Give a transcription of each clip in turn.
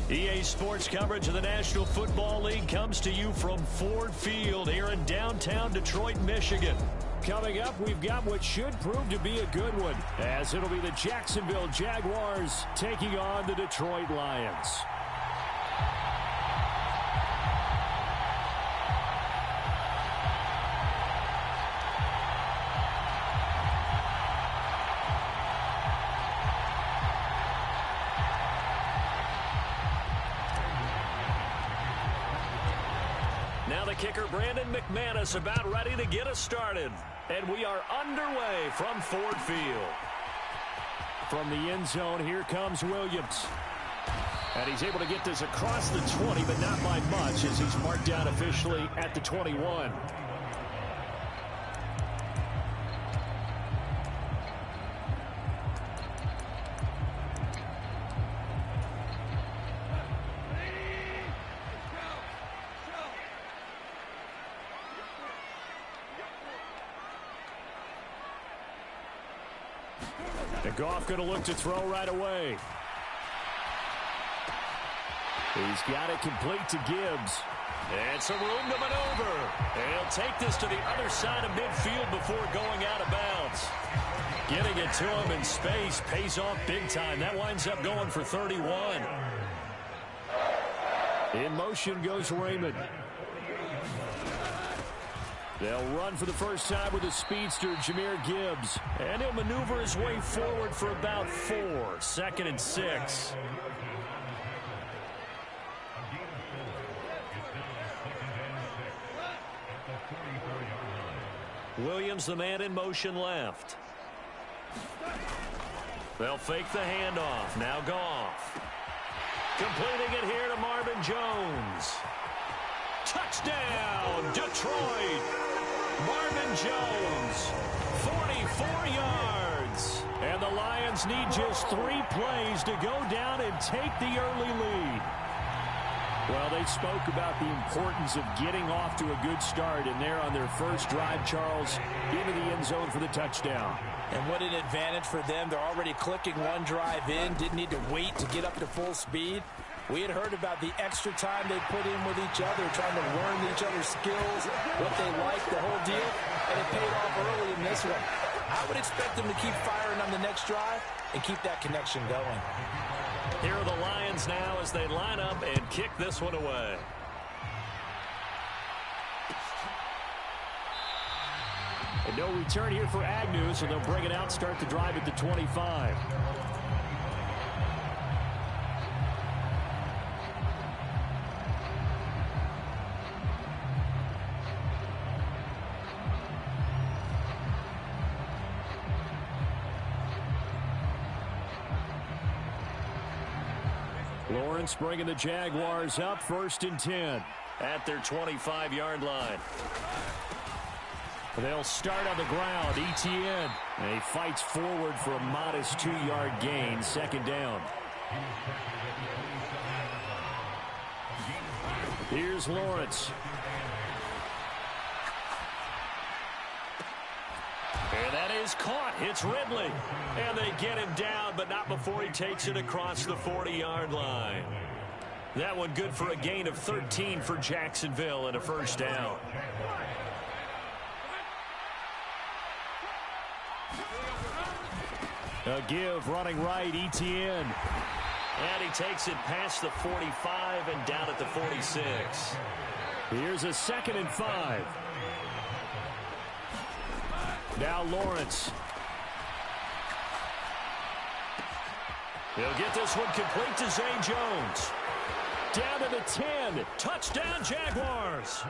EA Sports coverage of the National Football League comes to you from Ford Field here in downtown Detroit, Michigan. Coming up, we've got what should prove to be a good one, as it'll be the Jacksonville Jaguars taking on the Detroit Lions. Now the kicker, Brandon McManus, about ready to get us started. And we are underway from Ford Field. From the end zone, here comes Williams. And he's able to get this across the 20, but not by much, as he's marked down officially at the 21. Goff going to look to throw right away. He's got it complete to Gibbs. And some room to maneuver. And he'll take this to the other side of midfield before going out of bounds. Getting it to him in space pays off big time. That winds up going for 31. In motion goes Raymond. They'll run for the first time with the speedster, Jahmyr Gibbs. And he'll maneuver his way forward for about 4. 2nd and 6. Williams, the man in motion left. They'll fake the handoff. Now Goff. Completing it here to Marvin Jones. Touchdown, Detroit. Marvin Jones, 44 yards. And the Lions need just 3 plays to go down and take the early lead. Well, they spoke about the importance of getting off to a good start, and they're on their first drive, Charles, into the end zone for the touchdown. And what an advantage for them. They're already clicking one drive in, didn't need to wait to get up to full speed. We had heard about the extra time they put in with each other, trying to learn each other's skills, what they like, the whole deal, and it paid off early in this one. I would expect them to keep firing on the next drive and keep that connection going. Here are the Lions now as they line up and kick this one away. And no return here for Agnew, so they'll bring it out, start the drive at the 25. Lawrence bringing the Jaguars up, 1st and 10 at their 25-yard line. They'll start on the ground. ETN. And he fights forward for a modest 2-yard gain. 2nd down. Here's Lawrence. And that is caught. It's Ridley. And they get him down, but not before he takes it across the 40-yard line. That one good for a gain of 13 for Jacksonville and a 1st down. A give running right, ETN. And he takes it past the 45 and down at the 46. Here's a 2nd and 5. Now Lawrence. He'll get this one complete to Zay Jones. Down to the 10. Touchdown, Jaguars.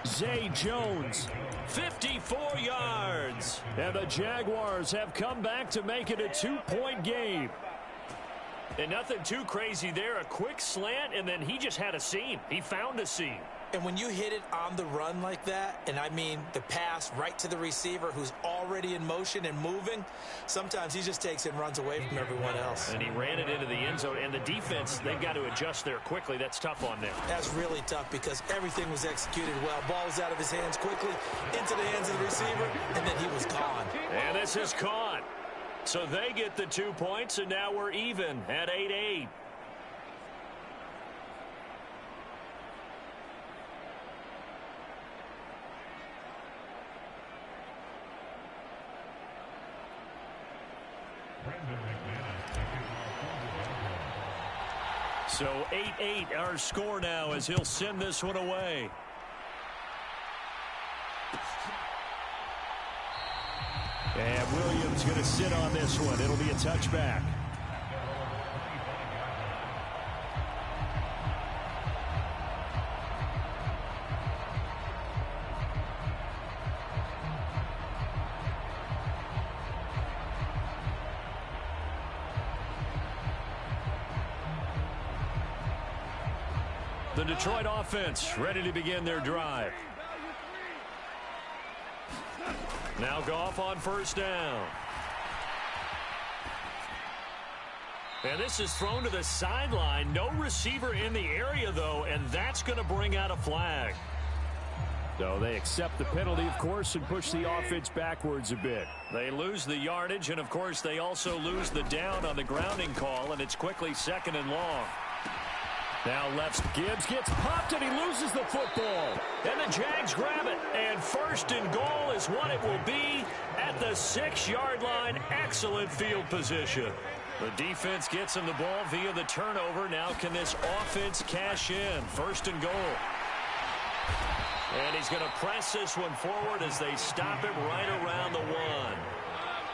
Zay Jones, 54 yards. And the Jaguars have come back to make it a 2-point game. And nothing too crazy there. A quick slant, and then he just had a seam. He found a seam. And when you hit it on the run like that, and I mean the pass right to the receiver who's already in motion and moving, sometimes he just takes it and runs away from everyone else. And he ran it into the end zone. And the defense, they've got to adjust there quickly. That's tough on them. That's really tough because everything was executed well. Ball was out of his hands quickly, into the hands of the receiver, and then he was gone. And this is caught. So they get the 2 points, and now we're even at 8-8. So 8-8 our score now as he'll send this one away. And Williams going to sit on this one. It'll be a touchback. The Detroit offense ready to begin their drive. Now Goff on first down. And this is thrown to the sideline. No receiver in the area, though, and that's going to bring out a flag. So they accept the penalty, of course, and push the offense backwards a bit. They lose the yardage, and, of course, they also lose the down on the grounding call, and it's quickly 2nd and long. Now left, Gibbs gets popped and he loses the football. And the Jags grab it. And 1st and goal is what it will be at the 6-yard line. Excellent field position. The defense gets him the ball via the turnover. Now can this offense cash in? 1st and goal. And he's going to press this one forward as they stop him right around the 1.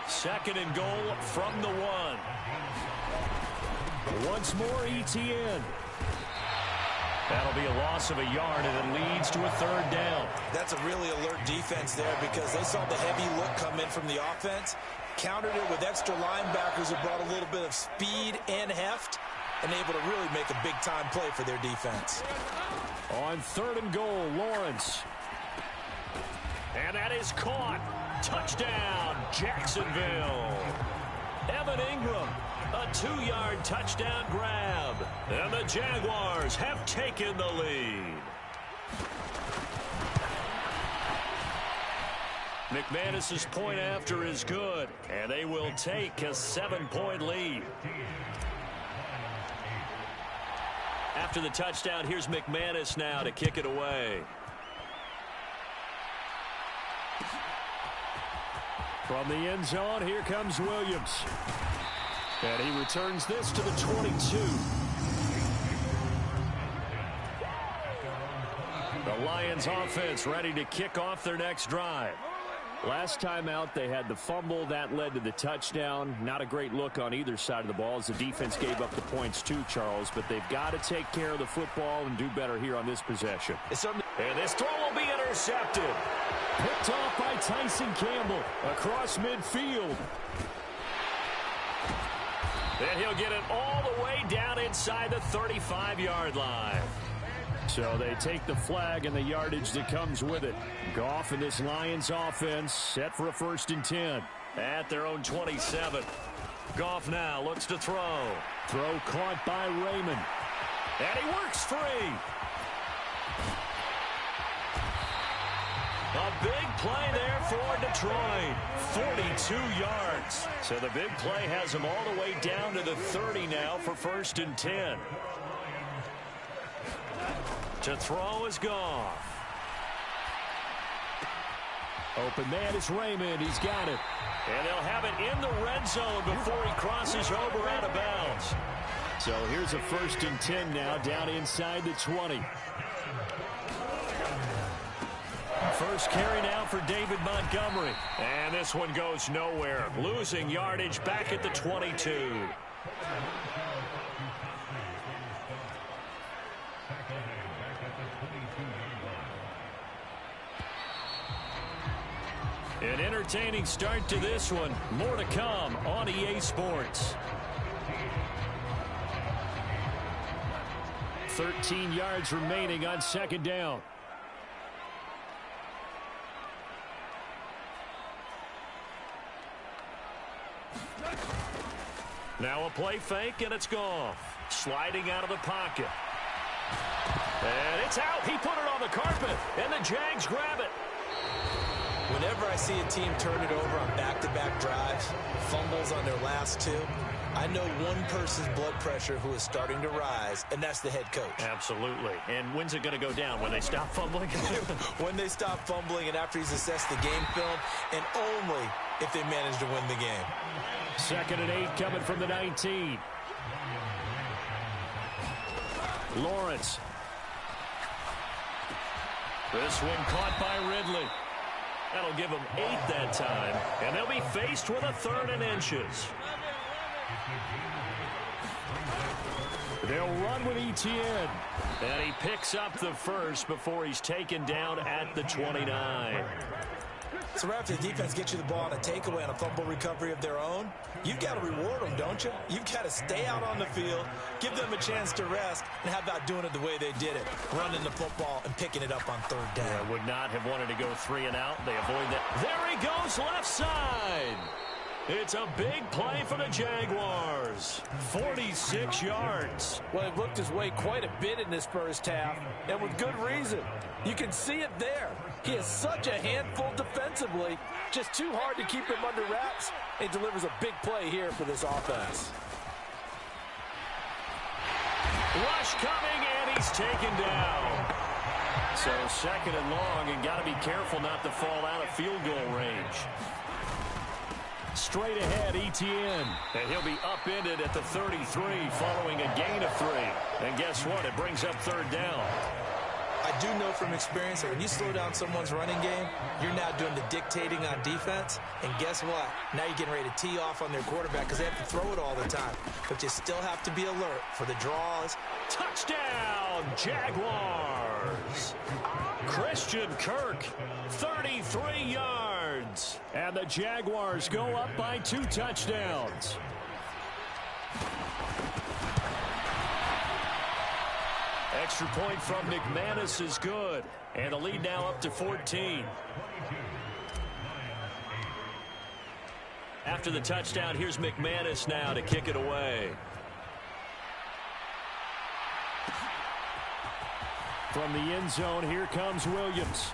2nd and goal from the 1. Once more ETN. That'll be a loss of a yard, and it leads to a 3rd down. That's a really alert defense there because they saw the heavy look come in from the offense, countered it with extra linebackers who brought a little bit of speed and heft, and able to really make a big-time play for their defense. On 3rd and goal, Lawrence. And that is caught. Touchdown, Jacksonville. Evan Ingram. A 2-yard touchdown grab. And the Jaguars have taken the lead. McManus's point after is good. And they will take a 7-point lead. After the touchdown, here's McManus now to kick it away. From the end zone, here comes Williams. And he returns this to the 22. The Lions offense ready to kick off their next drive. Last time out, they had the fumble. That led to the touchdown. Not a great look on either side of the ball as the defense gave up the points too, Charles. But they've got to take care of the football and do better here on this possession. And this throw will be intercepted. Picked off by Tyson Campbell across midfield. And he'll get it all the way down inside the 35-yard line. So they take the flag and the yardage that comes with it. Goff and this Lions offense set for a 1st and 10 at their own 27. Goff now looks to throw. Throw caught by Raymond. And he works free. A big play there for Detroit. 42 yards. So the big play has him all the way down to the 30 now for 1st and 10. To throw is Goff. Open man is Raymond. He's got it. And they'll have it in the red zone before he crosses over out of bounds. So here's a 1st and 10 now down inside the 20. First carry now for David Montgomery. And this one goes nowhere. Losing yardage back at the 22. An entertaining start to this one. More to come on EA Sports. 13 yards remaining on 2nd down. Now a play fake, and it's Goff. Sliding out of the pocket. And it's out. He put it on the carpet, and the Jags grab it. Whenever I see a team turn it over on back-to-back drives, fumbles on their last 2, I know one person's blood pressure who is starting to rise, and that's the head coach. Absolutely. And when's it going to go down? When they stop fumbling? When they stop fumbling and after he's assessed the game film, and only if they manage to win the game. 2nd and 8 coming from the 19. Lawrence. This one caught by Ridley. That'll give them 8 that time, and they'll be faced with a 3rd and inches. They'll run with Etienne, and he picks up the first before he's taken down at the 29. So after the defense gets you the ball on a takeaway on a fumble recovery of their own, you've got to reward them, don't you? You've got to stay out on the field, give them a chance to rest, and how about doing it the way they did it, running the football and picking it up on 3rd down. Yeah, would not have wanted to go 3 and out. They avoid that. There he goes, left side. It's a big play for the Jaguars. 46 yards. Well, he looked his way quite a bit in this first half, and with good reason. You can see it there. He is such a handful defensively. Just too hard to keep him under wraps. He delivers a big play here for this offense. Rush coming, and he's taken down. So 2nd and long, and got to be careful not to fall out of field goal range. Straight ahead, Etienne. And he'll be upended at the 33 following a gain of 3. And guess what? It brings up 3rd down. I do know from experience that when you slow down someone's running game, you're now doing the dictating on defense. And guess what? Now you're getting ready to tee off on their quarterback because they have to throw it all the time. But you still have to be alert for the draws. Touchdown, Jaguars. Christian Kirk, 33 yards. And the Jaguars go up by 2 touchdowns. Extra point from McManus is good. And the lead now up to 14. After the touchdown, here's McManus now to kick it away. From the end zone, here comes Williams.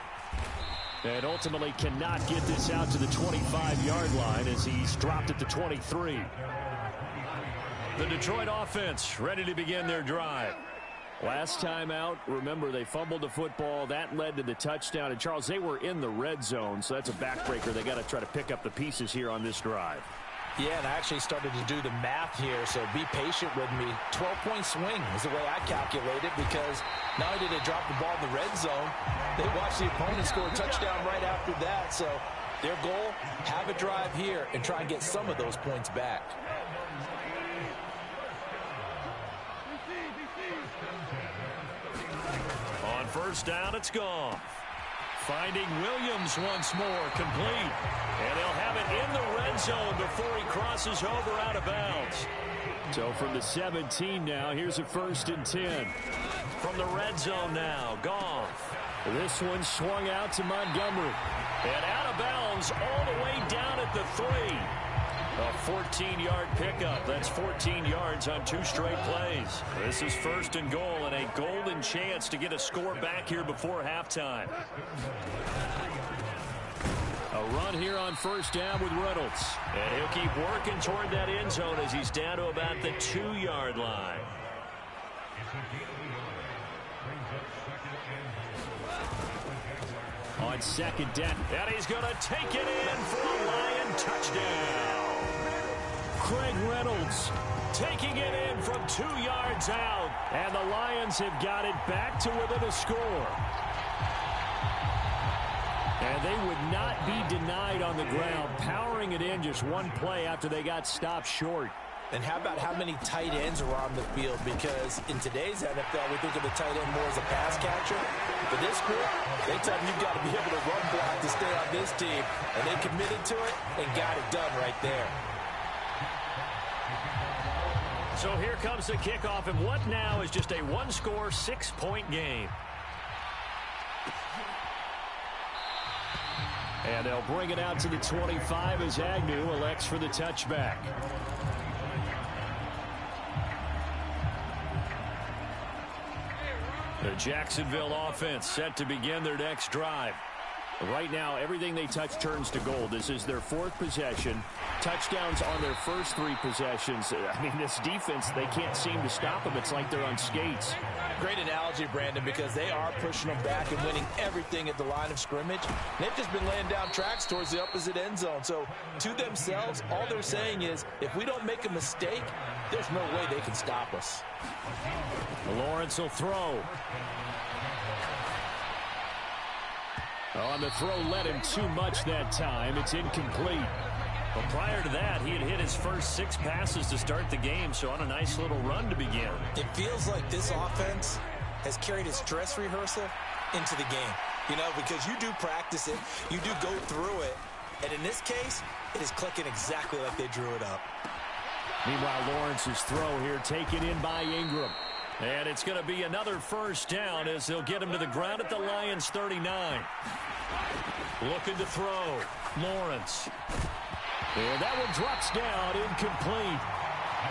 And ultimately cannot get this out to the 25-yard line as he's dropped at the 23. The Detroit offense ready to begin their drive. Last time out, remember, they fumbled the football. That led to the touchdown. And, Charles, they were in the red zone, so that's a backbreaker. They got to try to pick up the pieces here on this drive. Yeah, and I actually started to do the math here, so be patient with me. 12-point swing is the way I calculate it because not only did they drop the ball in the red zone, they watched the opponent score a touchdown right after that. So their goal, have a drive here and try and get some of those points back. On 1st down, it's gone. Finding Williams once more, complete. And they'll have it in the red zone before he crosses over out of bounds. So from the 17 now, here's a 1st and 10. From the red zone now, Goff. This one swung out to Montgomery. And out of bounds all the way down at the 3. A 14-yard pickup. That's 14 yards on 2 straight plays. This is 1st and goal and a golden chance to get a score back here before halftime. A run here on 1st down with Reynolds. And he'll keep working toward that end zone as he's down to about the 2-yard line. On 2nd down. And he's going to take it in for a Lion touchdown. Craig Reynolds taking it in from 2 yards out. And the Lions have got it back to within a score. And they would not be denied on the ground, powering it in just one play after they got stopped short. And how about how many tight ends are on the field? Because in today's NFL, we think of the tight end more as a pass catcher. For this group, they tell them you've got to be able to run block to stay on this team. And they committed to it and got it done right there. So here comes the kickoff, and what now is just a 1-score, 6-point game. And they'll bring it out to the 25 as Agnew elects for the touchback. The Jacksonville offense set to begin their next drive. Right now, everything they touch turns to gold. This is their 4th possession. Touchdowns on their first 3 possessions. I mean, this defense, they can't seem to stop them. It's like they're on skates. Great analogy, Brandon, because they are pushing them back and winning everything at the line of scrimmage. They've just been laying down tracks towards the opposite end zone. So to themselves, all they're saying is, if we don't make a mistake, there's no way they can stop us. Lawrence will throw. On the throw, led him too much that time. It's incomplete. Well, prior to that, he had hit his first 6 passes to start the game, so on a nice little run to begin. It feels like this offense has carried its dress rehearsal into the game. You know, because you do practice it, you do go through it, and in this case, it is clicking exactly like they drew it up. Meanwhile, Lawrence's throw here taken in by Ingram. And it's going to be another first down as they'll get him to the ground at the Lions' 39. Looking to throw. Lawrence. And that one drops down, incomplete.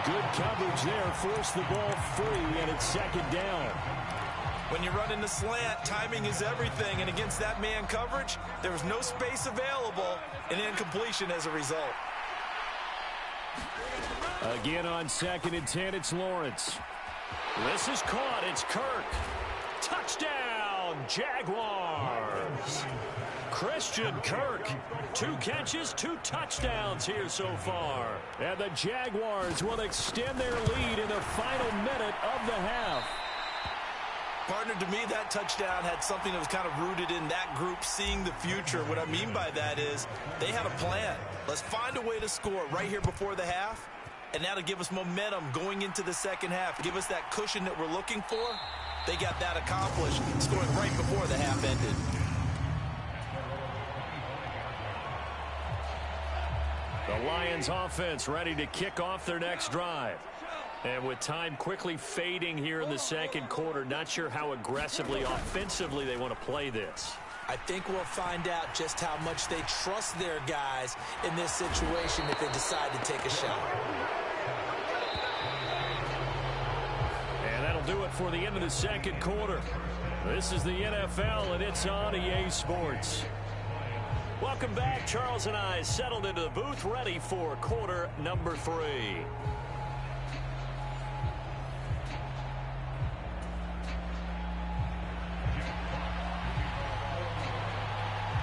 Good coverage there, forced the ball free, and it's 2nd down. When you run in the slant, timing is everything, and against that man coverage, there was no space available, and incompletion as a result. Again on 2nd and 10, it's Lawrence. This is caught. It's Kirk. Touchdown, Jaguars. Christian Kirk. 2 catches, 2 touchdowns here so far. And the Jaguars will extend their lead in the final minute of the half. Partner, to me, that touchdown had something that was kind of rooted in that group seeing the future. What I mean by that is they had a plan. Let's find a way to score right here before the half. And now to give us momentum going into the second half, give us that cushion that we're looking for, they got that accomplished, scoring right before the half ended. The Lions offense ready to kick off their next drive. And with time quickly fading here in the second quarter, not sure how aggressively, offensively they want to play this. I think we'll find out just how much they trust their guys in this situation if they decide to take a shot. And that'll do it for the end of the second quarter. This is the NFL, and it's on EA Sports. Welcome back. Charles and I settled into the booth, ready for quarter number 3.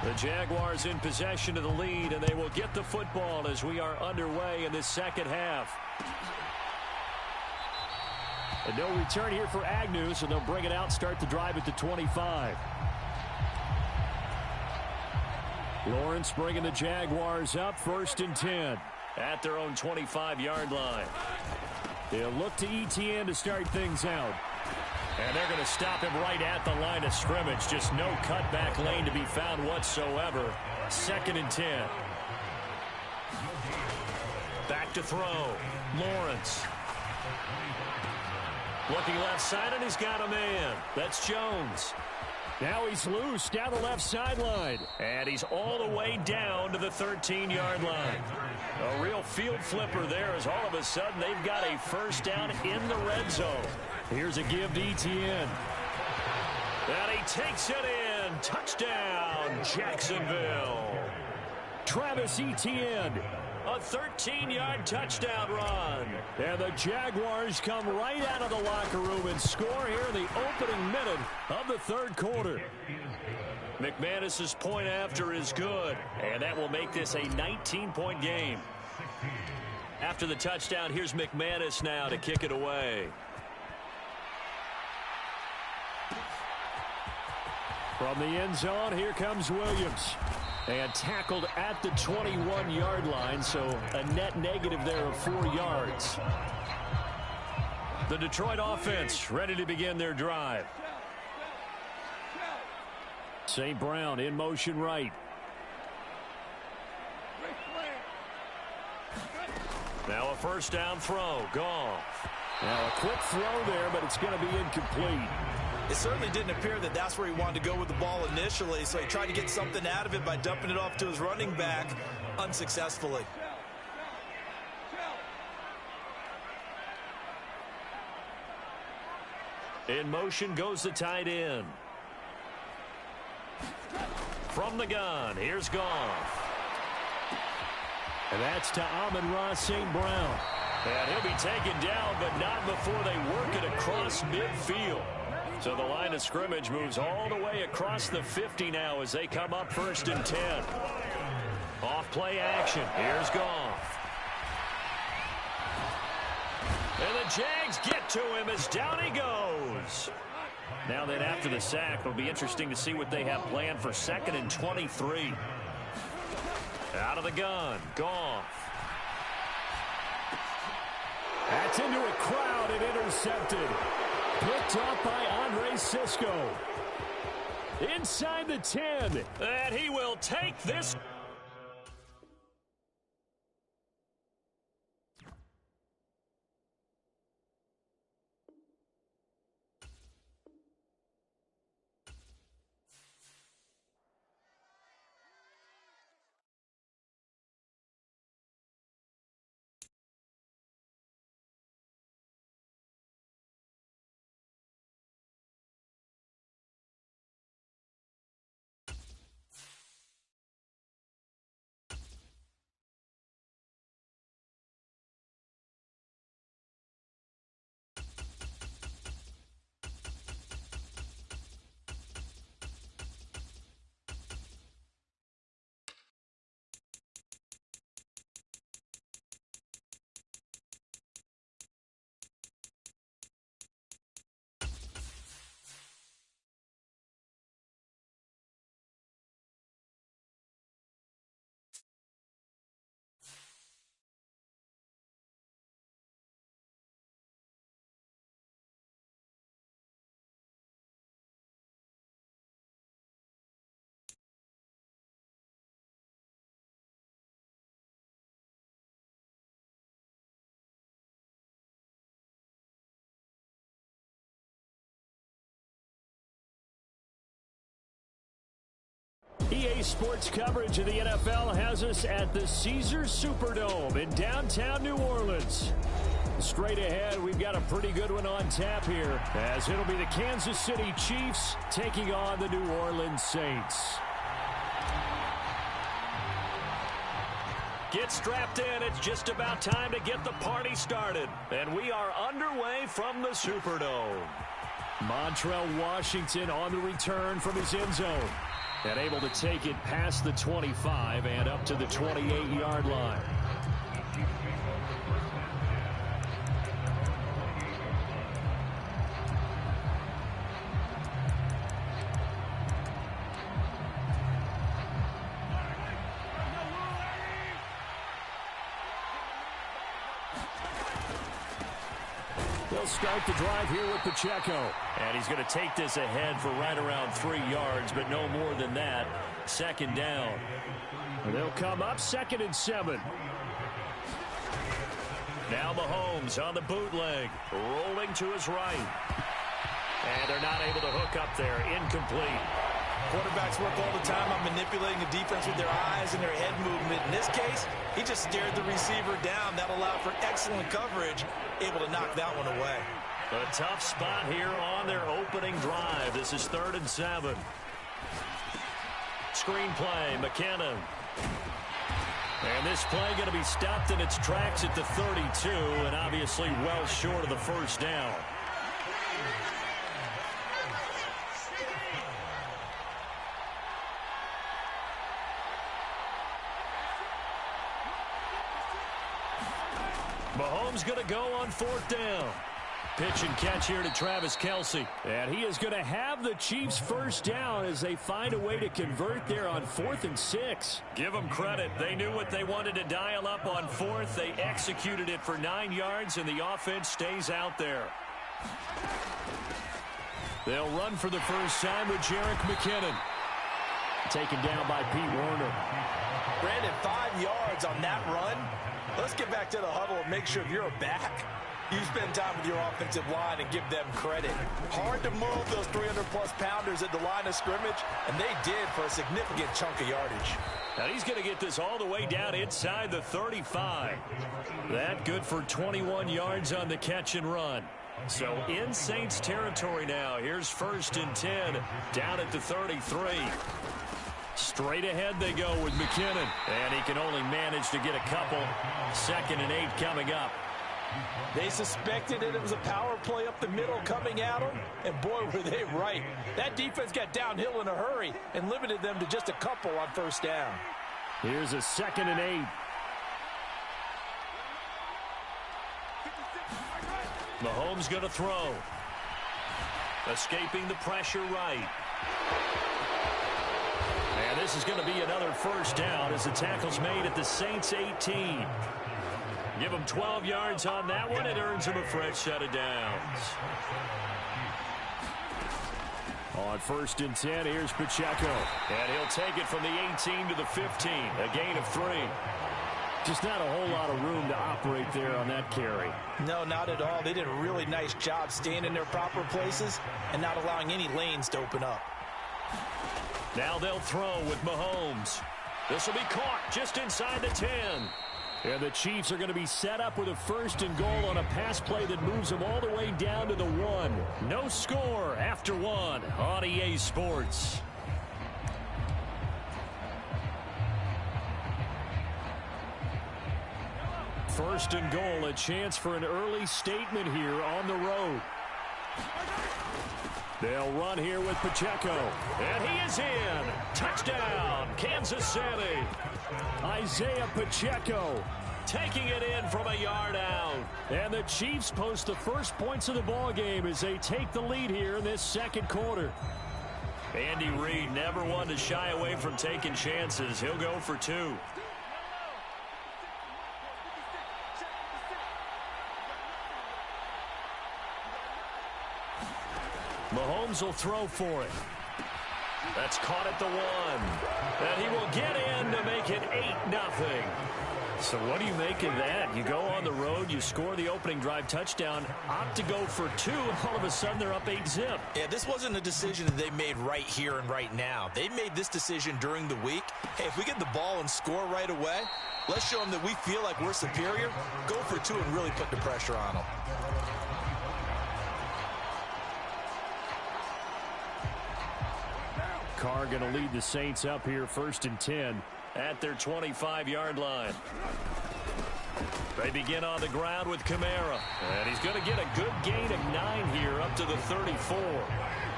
The Jaguars in possession of the lead, and they will get the football as we are underway in the second half. And no return here for Agnew, so they'll bring it out, start the drive at the 25. Lawrence bringing the Jaguars up, 1st and 10 at their own 25-yard line. They'll look to ETN to start things out. And they're going to stop him right at the line of scrimmage. Just no cutback lane to be found whatsoever. 2nd and 10. Back to throw. Lawrence. Looking left side, and he's got a man. That's Jones. Now he's loose down the left sideline. And he's all the way down to the 13-yard line. A real field flipper there as all of a sudden they've got a first down in the red zone. Here's a give to ETN. And he takes it in. Touchdown, Jacksonville. Travis Etienne. A 13-yard touchdown run. And the Jaguars come right out of the locker room and score here in the opening minute of the third quarter. McManus's point after is good. And that will make this a 19-point game. After the touchdown, here's McManus now to kick it away. From the end zone, here comes Williams. And tackled at the 21-yard line, so a net negative there of 4 yards. The Detroit offense ready to begin their drive. St. Brown in motion right. Now a first down throw. Goff. Now a quick throw there, but it's going to be incomplete. It certainly didn't appear that that's where he wanted to go with the ball initially, so he tried to get something out of it by dumping it off to his running back unsuccessfully. In motion goes the tight end. From the gun, here's Goff. And that's to Amon-Ra St. Brown. And he'll be taken down, but not before they work it across midfield. So the line of scrimmage moves all the way across the 50 now as they come up 1st and 10. Off play action. Here's Goff. And the Jags get to him as down he goes. Now then, after the sack, it'll be interesting to see what they have planned for 2nd and 23. Out of the gun, Goff. That's into a crowd and intercepted. Picked up by Andre Cisco. Inside the 10. And he will take this. EA Sports coverage of the NFL has us at the Caesars Superdome in downtown New Orleans. Straight ahead, we've got a pretty good one on tap here, as it'll be the Kansas City Chiefs taking on the New Orleans Saints. Get strapped in. It's just about time to get the party started. And we are underway from the Superdome. Montrell Washington on the return from his end zone. And able to take it past the 25 and up to the 28-yard line. They'll start the drive here with Pacheco. And he's going to take this ahead for right around 3 yards, but no more than that. 2nd down. And they'll come up 2nd and 7. Now Mahomes on the bootleg, rolling to his right. And they're not able to hook up there. Incomplete. Quarterbacks work all the time on manipulating the defense with their eyes and their head movement. In this case, he just stared the receiver down. That allowed for excellent coverage, able to knock that one away. A tough spot here on their opening drive. This is 3rd and 7. Screen play, McKinnon. And this play going to be stopped in its tracks at the 32, and obviously well short of the 1st down. Mahomes going to go on 4th down. Pitch and catch here to Travis Kelce. And he is going to have the Chiefs 1st down as they find a way to convert there on 4th and 6. Give them credit. They knew what they wanted to dial up on 4th. They executed it for 9 yards, and the offense stays out there. They'll run for the first time with Jerick McKinnon. Taken down by Pete Werner. Brandon, 5 yards on that run. Let's get back to the huddle and make sure if you're back, you spend time with your offensive line and give them credit. Hard to move those 300-plus pounders at the line of scrimmage, and they did for a significant chunk of yardage. Now he's going to get this all the way down inside the 35. That good for 21 yards on the catch and run. So in Saints territory now. Here's 1st and 10 down at the 33. Straight ahead they go with McKinnon. And he can only manage to get a couple. 2nd and 8 coming up. They suspected it was a power play up the middle coming at them, and boy, were they right. That defense got downhill in a hurry and limited them to just a couple on 1st down. Here's a 2nd and 8. Mahomes going to throw. Escaping the pressure right. And this is going to be another 1st down as the tackle's made at the Saints 18. Give him 12 yards on that one. It earns him a fresh set of downs. On 1st and 10, here's Pacheco. And he'll take it from the 18 to the 15. A gain of 3. Just not a whole lot of room to operate there on that carry. No, not at all. They did a really nice job staying in their proper places and not allowing any lanes to open up. Now they'll throw with Mahomes. This will be caught just inside the 10. And the Chiefs are going to be set up with a 1st and goal on a pass play that moves them all the way down to the 1. No score after 1 on EA Sports. First and goal, a chance for an early statement here on the road. They'll run here with Pacheco. And he is in. Touchdown, Kansas City. Isaiah Pacheco taking it in from a yard out. And the Chiefs post the first points of the ball game as they take the lead here in this 2nd quarter. Andy Reid never one to shy away from taking chances. He'll go for 2. Mahomes will throw for it. That's caught at the 1. And he will get in to make it 8-0. So what do you make of that? You go on the road, you score the opening drive touchdown, opt to go for 2, and all of a sudden they're up 8-zip. Yeah, this wasn't a decision that they made right here and right now. They made this decision during the week. Hey, if we get the ball and score right away, let's show them that we feel like we're superior. Go for 2 and really put the pressure on them. Carr going to lead the Saints up here 1st and 10 at their 25-yard line. They begin on the ground with Kamara. And he's going to get a good gain of 9 here up to the 34.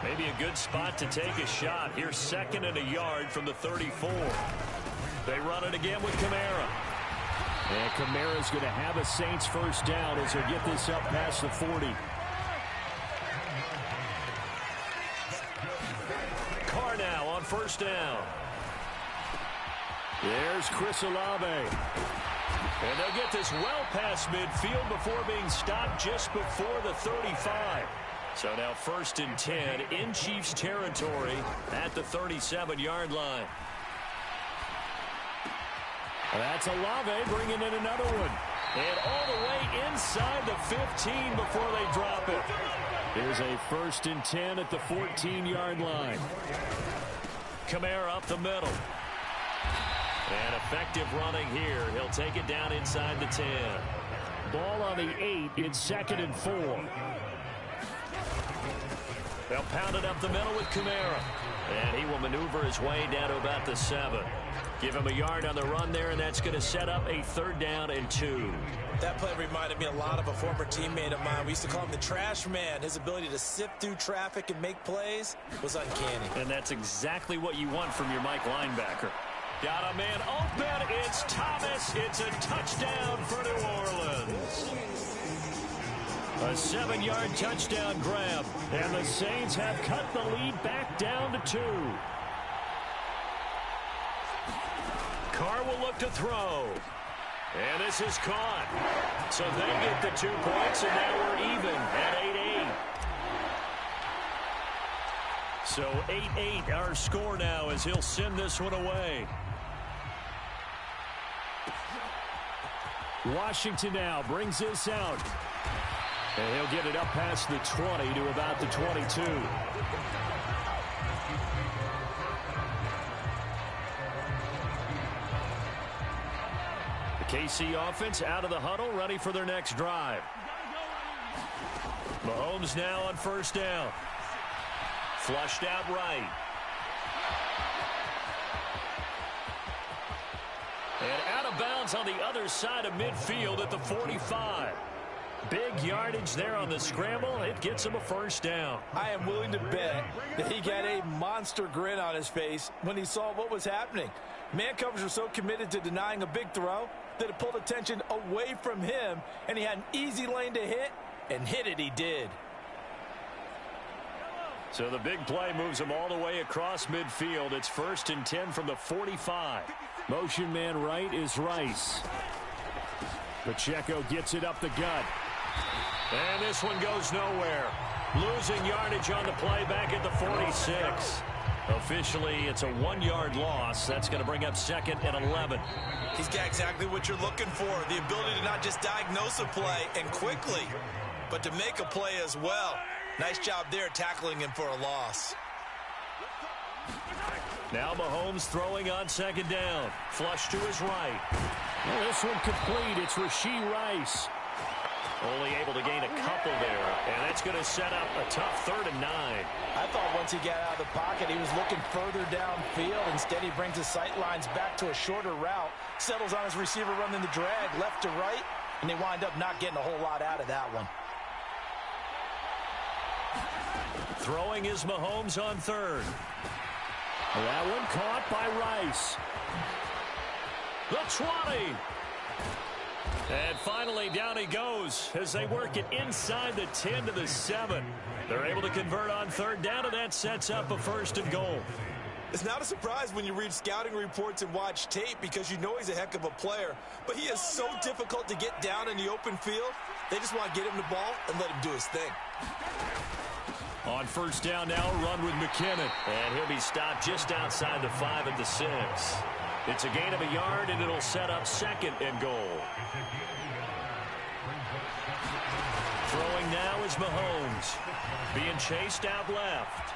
Maybe a good spot to take a shot. Here's 2nd and a yard from the 34. They run it again with Kamara. And Kamara's going to have a Saints 1st down as he'll get this up past the 40. Carr now on 1st down. There's Chris Olave. And they'll get this well past midfield before being stopped just before the 35. So now 1st and 10 in Chiefs territory at the 37-yard line. That's Olave bringing in another one. And all the way inside the 15 before they drop it. Here's a 1st and 10 at the 14-yard line. Kamara up the middle. And effective running here. He'll take it down inside the 10. Ball on the 8. It's 2nd and 4. They'll pound it up the middle with Kamara. And he will maneuver his way down to about the 7. Give him a yard on the run there, and that's going to set up a 3rd down and 2. That play reminded me a lot of a former teammate of mine. We used to call him the trash man. His ability to sift through traffic and make plays was uncanny. And that's exactly what you want from your Mike linebacker. Got a man open. It's Thomas. It's a touchdown for New Orleans. A 7-yard touchdown grab. And the Saints have cut the lead back down to 2. Carr will look to throw. And this is caught. So they get the 2 points, and now we're even at 8-8. So 8-8 our score now as he'll send this one away. Washington now brings this out. And he'll get it up past the 20 to about the 22. The KC offense out of the huddle, ready for their next drive. Mahomes now on 1st down. Flushed out right. inbounds on the other side of midfield at the 45. Big yardage there on the scramble. It gets him a first down. I am willing to bet that he got a monster grin on his face when he saw what was happening. Man covers were so committed to denying a big throw that it pulled attention away from him, and he had an easy lane to hit, and hit it he did. So the big play moves him all the way across midfield. It's 1st and 10 from the 45. Motion man right is Rice. Pacheco gets it up the gut. And this one goes nowhere. Losing yardage on the play back at the 46. Officially, it's a 1-yard loss. That's going to bring up 2nd and 11. He's got exactly what you're looking for, the ability to not just diagnose a play and quickly, but to make a play as well. Nice job there tackling him for a loss. Now Mahomes throwing on 2nd down. Flush to his right. Well, this one complete. It's Rashee Rice. Only able to gain a couple there, and that's going to set up a tough 3rd and 9. I thought once he got out of the pocket, he was looking further downfield. Instead, he brings his sight lines back to a shorter route, settles on his receiver running the drag left to right, and they wind up not getting a whole lot out of that one. Throwing is Mahomes on 3rd. That one caught by Rice. The 20. And finally, down he goes as they work it inside the 10 to the 7. They're able to convert on 3rd down, and that sets up a 1st and goal. It's not a surprise when you read scouting reports and watch tape because you know he's a heck of a player. But he is so difficult to get down in the open field. They just want to get him the ball and let him do his thing. On 1st down now, a run with McKinnon. And he'll be stopped just outside the 5 at the 6. It's a gain of a yard, and it'll set up 2nd and goal. Throwing now is Mahomes. Being chased out left.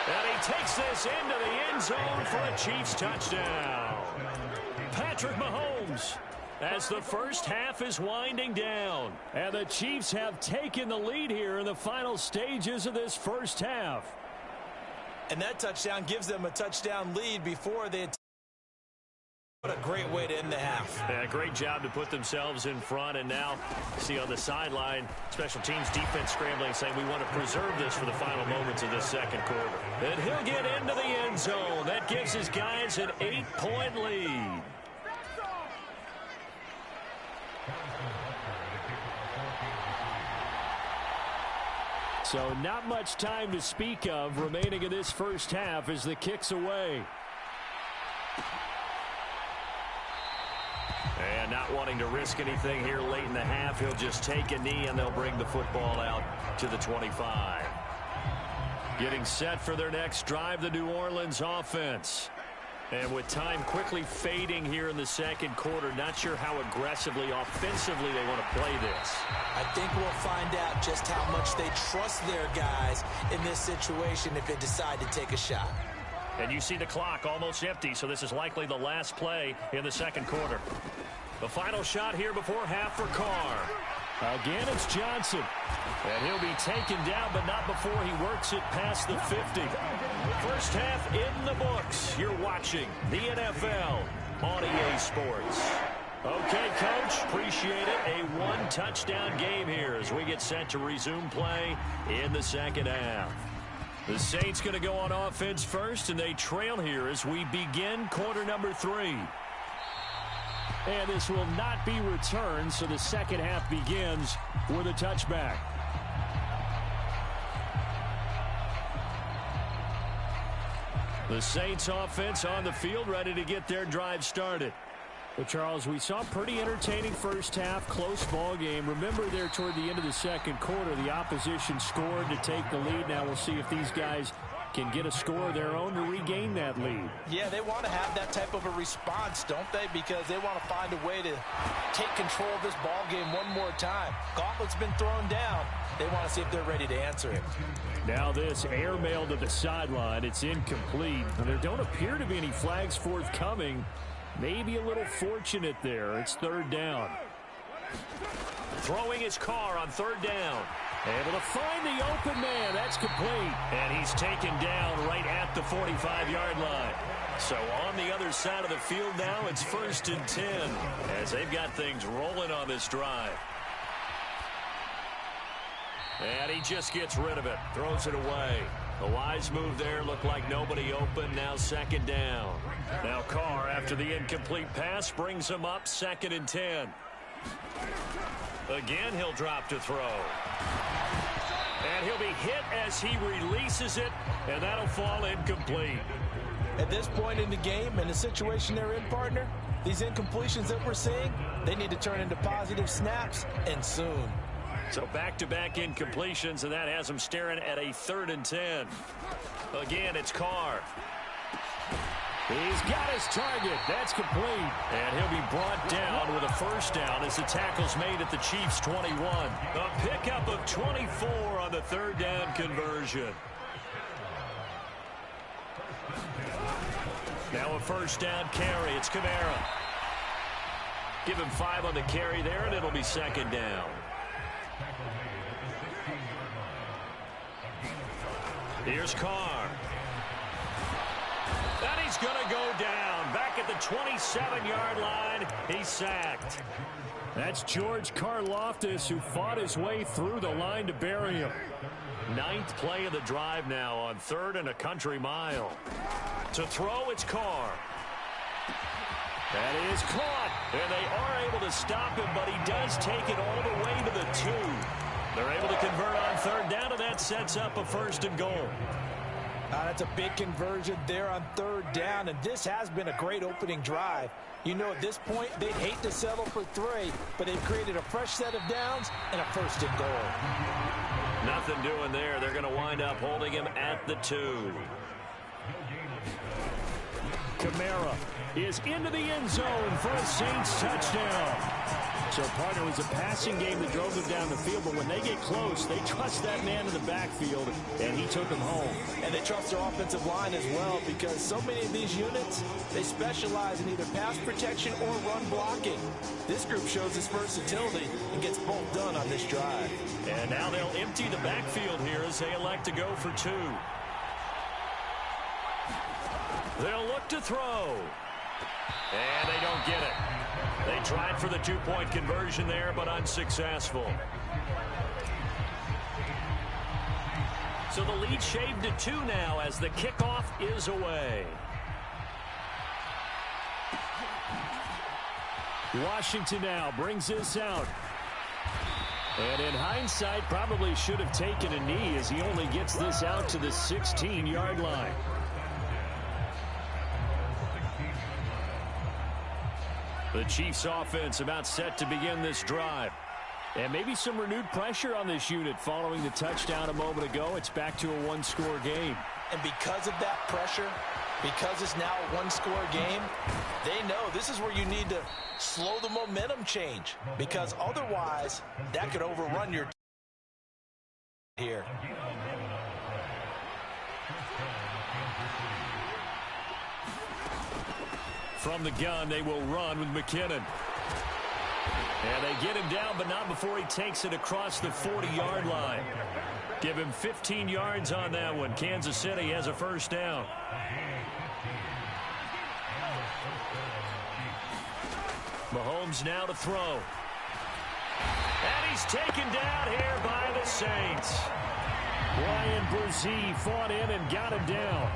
And he takes this into the end zone for a Chiefs touchdown. Patrick Mahomes, as the first half is winding down. And the Chiefs have taken the lead here in the final stages of this first half. And that touchdown gives them a touchdown lead before they... What a great way to end the half. Yeah, great job to put themselves in front. And now, see on the sideline, special teams defense scrambling, saying we want to preserve this for the final moments of this 2nd quarter. And he'll get into the end zone. That gives his guys an 8-point lead. So not much time to speak of remaining in this first half as the kick's away. And not wanting to risk anything here late in the half, he'll just take a knee and they'll bring the football out to the 25. Getting set for their next drive, the New Orleans offense. And with time quickly fading here in the 2nd quarter, not sure how aggressively, offensively they want to play this. I think we'll find out just how much they trust their guys in this situation if they decide to take a shot. And you see the clock almost empty, so this is likely the last play in the 2nd quarter. The final shot here before half for Carr. Again, it's Johnson. And he'll be taken down, but not before he works it past the 50. First half in the books. You're watching the NFL on EA Sports. Okay, Coach, appreciate it. A 1-touchdown game here as we get set to resume play in the 2nd half. The Saints going to go on offense first, and they trail here as we begin quarter number 3. And this will not be returned, so the 2nd half begins with a touchback. The Saints offense on the field, ready to get their drive started. Well, Charles, we saw a pretty entertaining first half, close ball game. Remember there toward the end of the 2nd quarter, the opposition scored to take the lead. Now we'll see if these guys can get a score of their own to regain that lead. Yeah, they want to have that type of a response, don't they? Because they want to find a way to take control of this ball game one more time. Gauntlet's been thrown down. They want to see if they're ready to answer it. Now this airmail to the sideline. It's incomplete. And there don't appear to be any flags forthcoming. Maybe a little fortunate there. It's 3rd down. Throwing his Carr on 3rd down. Able to find the open man. That's complete. And he's taken down right at the 45-yard line. So on the other side of the field now, it's 1st and 10 as they've got things rolling on this drive. And he just gets rid of it. Throws it away. A wise move there. Looked like nobody open. Now 2nd down. Now Carr, after the incomplete pass, brings him up 2nd and 10. Again, he'll drop to throw. And he'll be hit as he releases it, and that'll fall incomplete. At this point in the game, and the situation they're in, partner, these incompletions that we're seeing, they need to turn into positive snaps, and soon. So back-to-back incompletions, and that has him staring at a 3rd and 10. Again, it's Carr. He's got his target. That's complete. And he'll be brought down with a 1st down as the tackle's made at the Chiefs' 21. A pickup of 24 on the 3rd down conversion. Now a 1st down carry. It's Kamara. Give him 5 on the carry there, and it'll be 2nd down. Here's Carr. And he's going to go down. Back at the 27-yard line. He's sacked. That's George Karlaftis, who fought his way through the line to bury him. 9th play of the drive now on 3rd and a country mile. To throw, it's Carr. That is caught. And they are able to stop him, but he does take it all the way to the 2. They're able to convert on 3rd down, and that sets up a 1st and goal. That's a big conversion there on 3rd down, and this has been a great opening drive. You know, at this point, they'd hate to settle for 3, but they've created a fresh set of downs and a 1st and goal. Nothing doing there. They're going to wind up holding him at the 2. Kamara is into the end zone for a Saints touchdown. So, partner, it was a passing game that drove them down the field, but when they get close, they trust that man in the backfield, and he took them home. And they trust their offensive line as well, because so many of these units, they specialize in either pass protection or run blocking. This group shows its versatility and gets both done on this drive. And now they'll empty the backfield here as they elect to go for 2. They'll look to throw. And they don't get it. They tried for the 2-point conversion there, but unsuccessful. So the lead shaved to 2 now as the kickoff is away. Washington now brings this out. And in hindsight, probably should have taken a knee as he only gets this out to the 16-yard line. The Chiefs offense about set to begin this drive. And maybe some renewed pressure on this unit following the touchdown a moment ago. It's back to a 1-score game. And because of that pressure, because it's now a 1-score game, they know this is where you need to slow the momentum change, because otherwise that could overrun your here. From the gun, they will run with McKinnon. And they get him down, but not before he takes it across the 40-yard line. Give him 15 yards on that one. Kansas City has a 1st down. Mahomes now to throw. And he's taken down here by the Saints. Ryan Brzee fought in and got him down.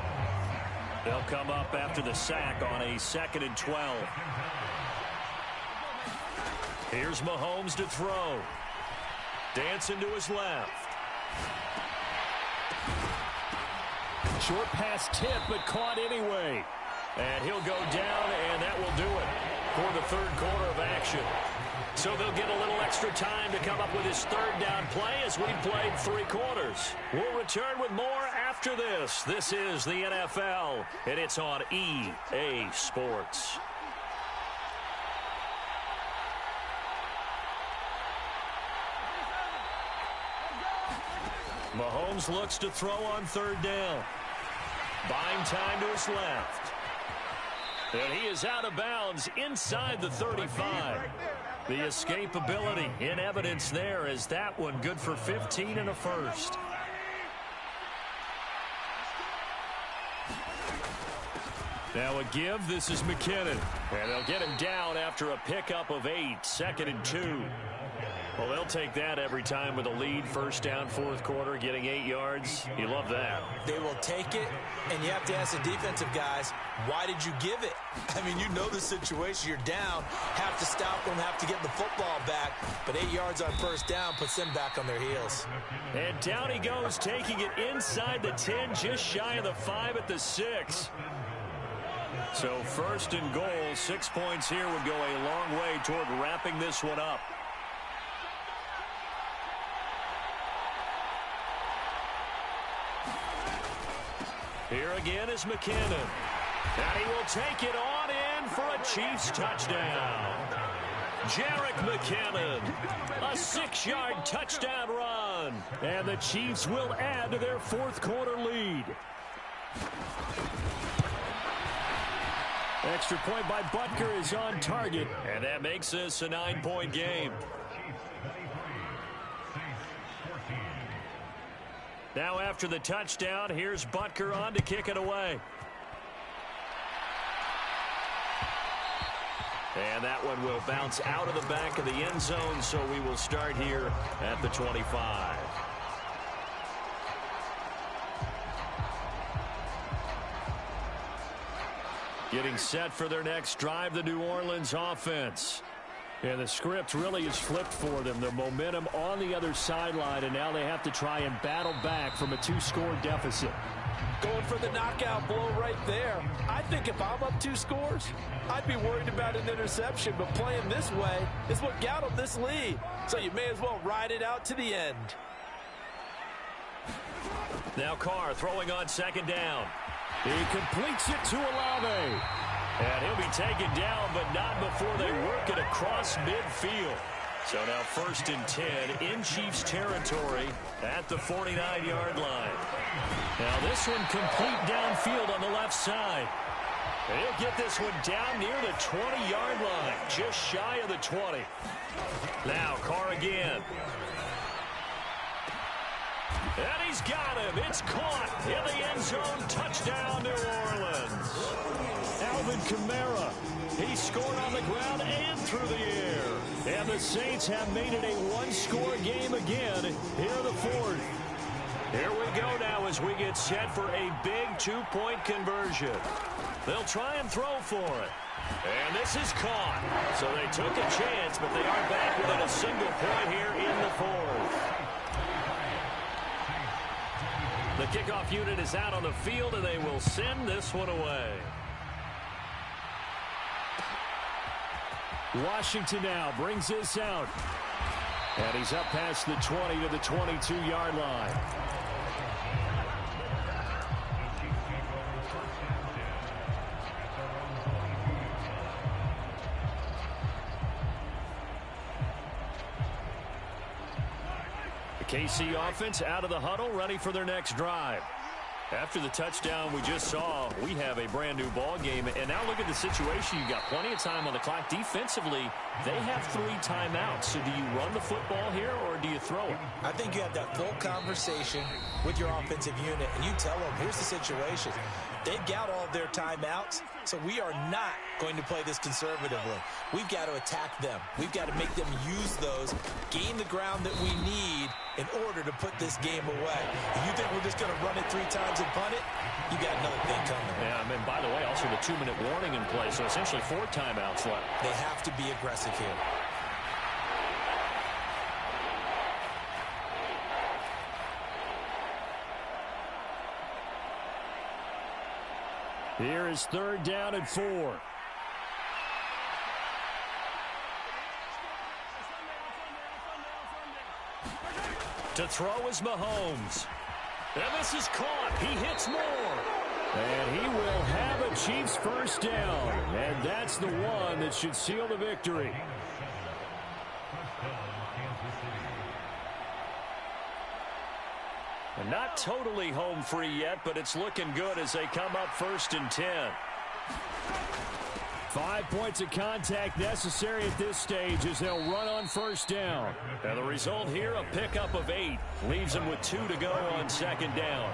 They'll come up after the sack on a 2nd and 12. Here's Mahomes to throw. Dancing to his left. Short pass tip, but caught anyway. And he'll go down, and that will do it for the 3rd quarter of action. So they'll get a little extra time to come up with his 3rd down play as we played 3 quarters. We'll return with more after this. This is the NFL, and it's on EA Sports. Mahomes looks to throw on 3rd down. Buying time to his left. And he is out of bounds inside the 35. The escapability in evidence there as that one good for 15 and a first. Now a give. This is McKinnon. And they'll get him down after a pickup of 8. 2nd and 2. Well, they'll take that every time with a lead. First down, fourth quarter, getting 8 yards. You love that. They will take it, and you have to ask the defensive guys, why did you give it? I mean, you know the situation. You're down, have to stop them, have to get the football back. But 8 yards on first down puts them back on their heels. And down he goes, taking it inside the 10, just shy of the 5 at the 6. So first and goal, 6 points here would go a long way toward wrapping this one up. Here again is McKinnon. And he will take it on in for a Chiefs touchdown. Jerick McKinnon, a 6-yard touchdown run. And the Chiefs will add to their fourth quarter lead. Extra point by Butker is on target. And that makes this a 9-point game. Now after the touchdown, here's Butker on to kick it away. And that one will bounce out of the back of the end zone, so we will start here at the 25. Getting set for their next drive, the New Orleans offense. And the script really is flipped for them. The momentum on the other sideline, and now they have to try and battle back from a 2-score deficit. Going for the knockout blow right there. I think if I'm up 2 scores, I'd be worried about an interception, but playing this way is what got them this lead. So you may as well ride it out to the end. Now Carr throwing on second down. He completes it to Olave. And he'll be taken down, but not before they work it across midfield. So now first and 10 in Chiefs territory at the 49-yard line. Now this one complete downfield on the left side. And he'll get this one down near the 20-yard line, just shy of the 20. Now Carr again. And he's got him. It's caught in the end zone. Touchdown, New Orleans. Alvin Kamara. He scored on the ground and through the air. And the Saints have made it a 1-score game again here in the fourth. Here we go now as we get set for a big 2-point conversion. They'll try and throw for it. And this is caught. So they took a chance, but they are back within a single point here in the fourth. The kickoff unit is out on the field, and they will send this one away. Washington now brings this out. And he's up past the 20 to the 22-yard line. The KC offense out of the huddle, ready for their next drive. After the touchdown we just saw, we have a brand new ball game. And now look at the situation. You've got plenty of time on the clock. Defensively, they have 3 timeouts. So do you run the football here or do you throw it? I think you have that full conversation with your offensive unit, and you tell them, here's the situation. They've got all of their timeouts, so we are not going to play this conservatively. We've got to attack them. We've got to make them use those, gain the ground that we need in order to put this game away. If you think we're just going to run it 3 times and punt it, you got another thing coming. Yeah, I mean, by the way, also the 2-minute warning in play, so essentially 4 timeouts left. They have to be aggressive here. Here is 3rd down and 4. To throw is Mahomes. And this is caught. He hits more. And he will have a Chiefs first down. And that's the one that should seal the victory. And not totally home free yet, but it's looking good as they come up 1st and 10. 5 points of contact necessary at this stage as they'll run on first down. And the result here, a pickup of 8. Leaves them with 2 to go on second down.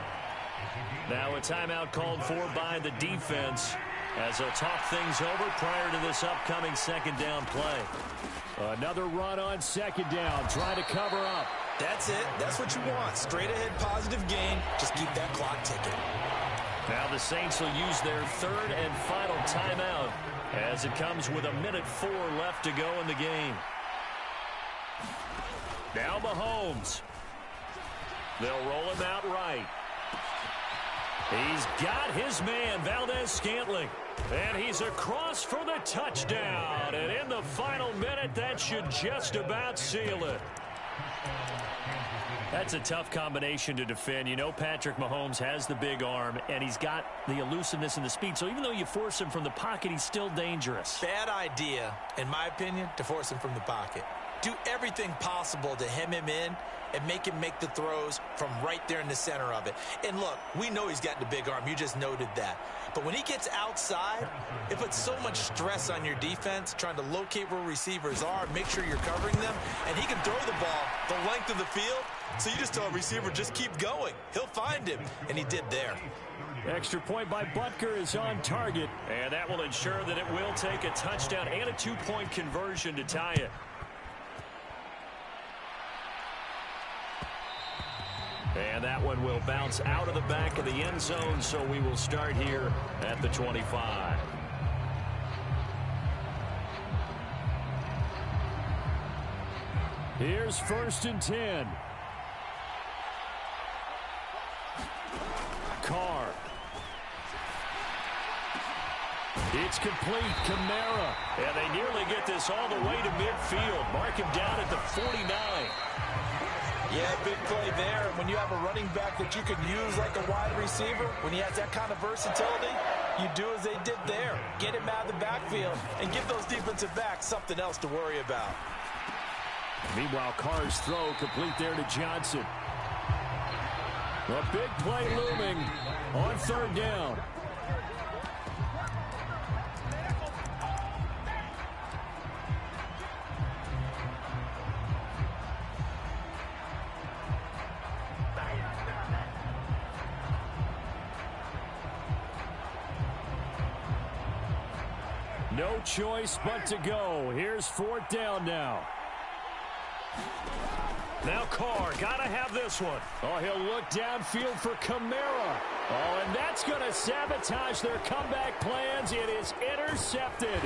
Now a timeout called for by the defense as they'll talk things over prior to this upcoming second down play. Another run on second down, trying to cover up. That's it. That's what you want. Straight ahead positive gain. Just keep that clock ticking. Now the Saints will use their third and final timeout as it comes with 1:04 left to go in the game. Now Mahomes. They'll roll him out right. He's got his man, Valdez-Scantling. And he's across for the touchdown. And in the final minute, that should just about seal it. That's a tough combination to defend. You know Patrick Mahomes has the big arm, and he's got the elusiveness and the speed. So even though you force him from the pocket, he's still dangerous. Bad idea, in my opinion, to force him from the pocket. Do everything possible to hem him in and make him make the throws from right there in the center of it. And look, we know he's got the big arm. You just noted that. But when he gets outside, it puts so much stress on your defense trying to locate where receivers are, make sure you're covering them, and he can throw the ball the length of the field. So you just tell a receiver, just keep going. He'll find him, and he did there. Extra point by Butker is on target. And that will ensure that it will take a touchdown and a 2-point conversion to tie it. And that one will bounce out of the back of the end zone, so we will start here at the 25. Here's 1st and 10. Carr. It's complete. Kamara. And they nearly get this all the way to midfield. Mark him down at the 49. Yeah, big play there. When you have a running back that you can use like a wide receiver, when he has that kind of versatility, you do as they did there. Get him out of the backfield and give those defensive backs something else to worry about. Meanwhile, Carr's throw complete there to Johnson. A big play looming on 3rd down. No choice but to go. Here's 4th down now. Now Carr, gotta have this one. Oh, he'll look downfield for Kamara. Oh, and that's going to sabotage their comeback plans. It is intercepted.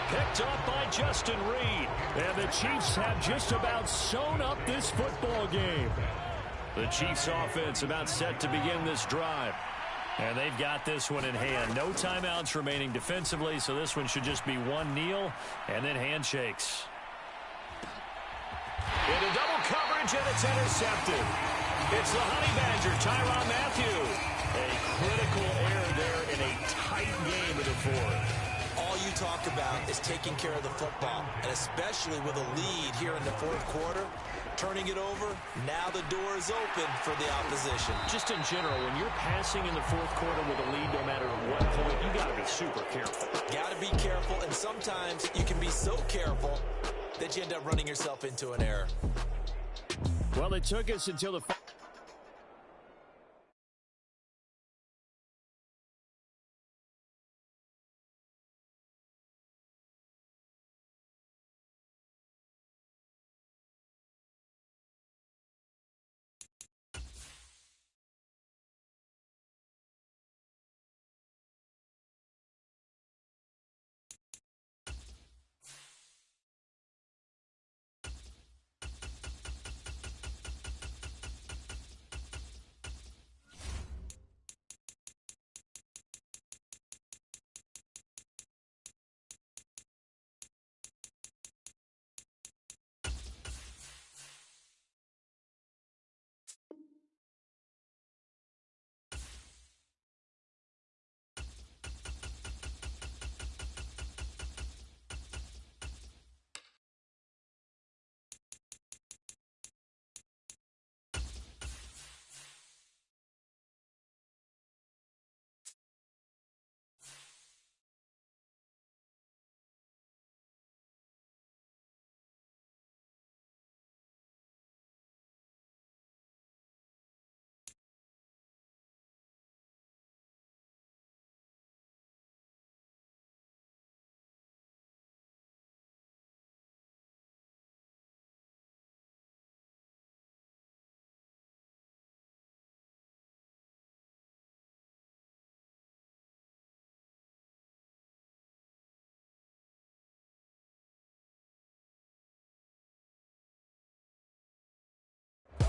Picked up by Justin Reed. And the Chiefs have just about sewn up this football game. The Chiefs offense about set to begin this drive. And they've got this one in hand. No timeouts remaining defensively, so this one should just be one kneel and then handshakes. Into double coverage, and it's intercepted. It's the Honey Badger, Tyrann Mathieu. A critical error there in a tight game in the 4th. All you talk about is taking care of the football, and especially with a lead here in the 4th quarter. Turning it over, now the door is open for the opposition. Just in general, when you're passing in the 4th quarter with a lead, no matter what point, you got to be super careful. Got to be careful, and sometimes you can be so careful that you end up running yourself into an error. Well, it took us until the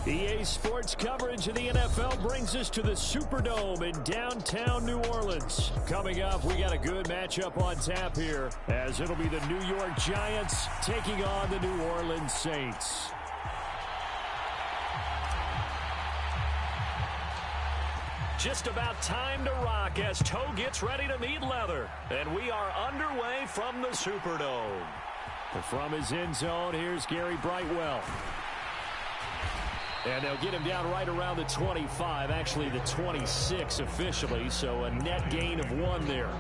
EA Sports coverage of the NFL brings us to the Superdome in downtown New Orleans. Coming up, we got a good matchup on tap here, as it'll be the New York Giants taking on the New Orleans Saints. Just about time to rock as toe gets ready to meet leather. And we are underway from the Superdome. From his end zone, here's Gary Brightwell. And they'll get him down right around the 25, actually the 26 officially, so a net gain of 1 there.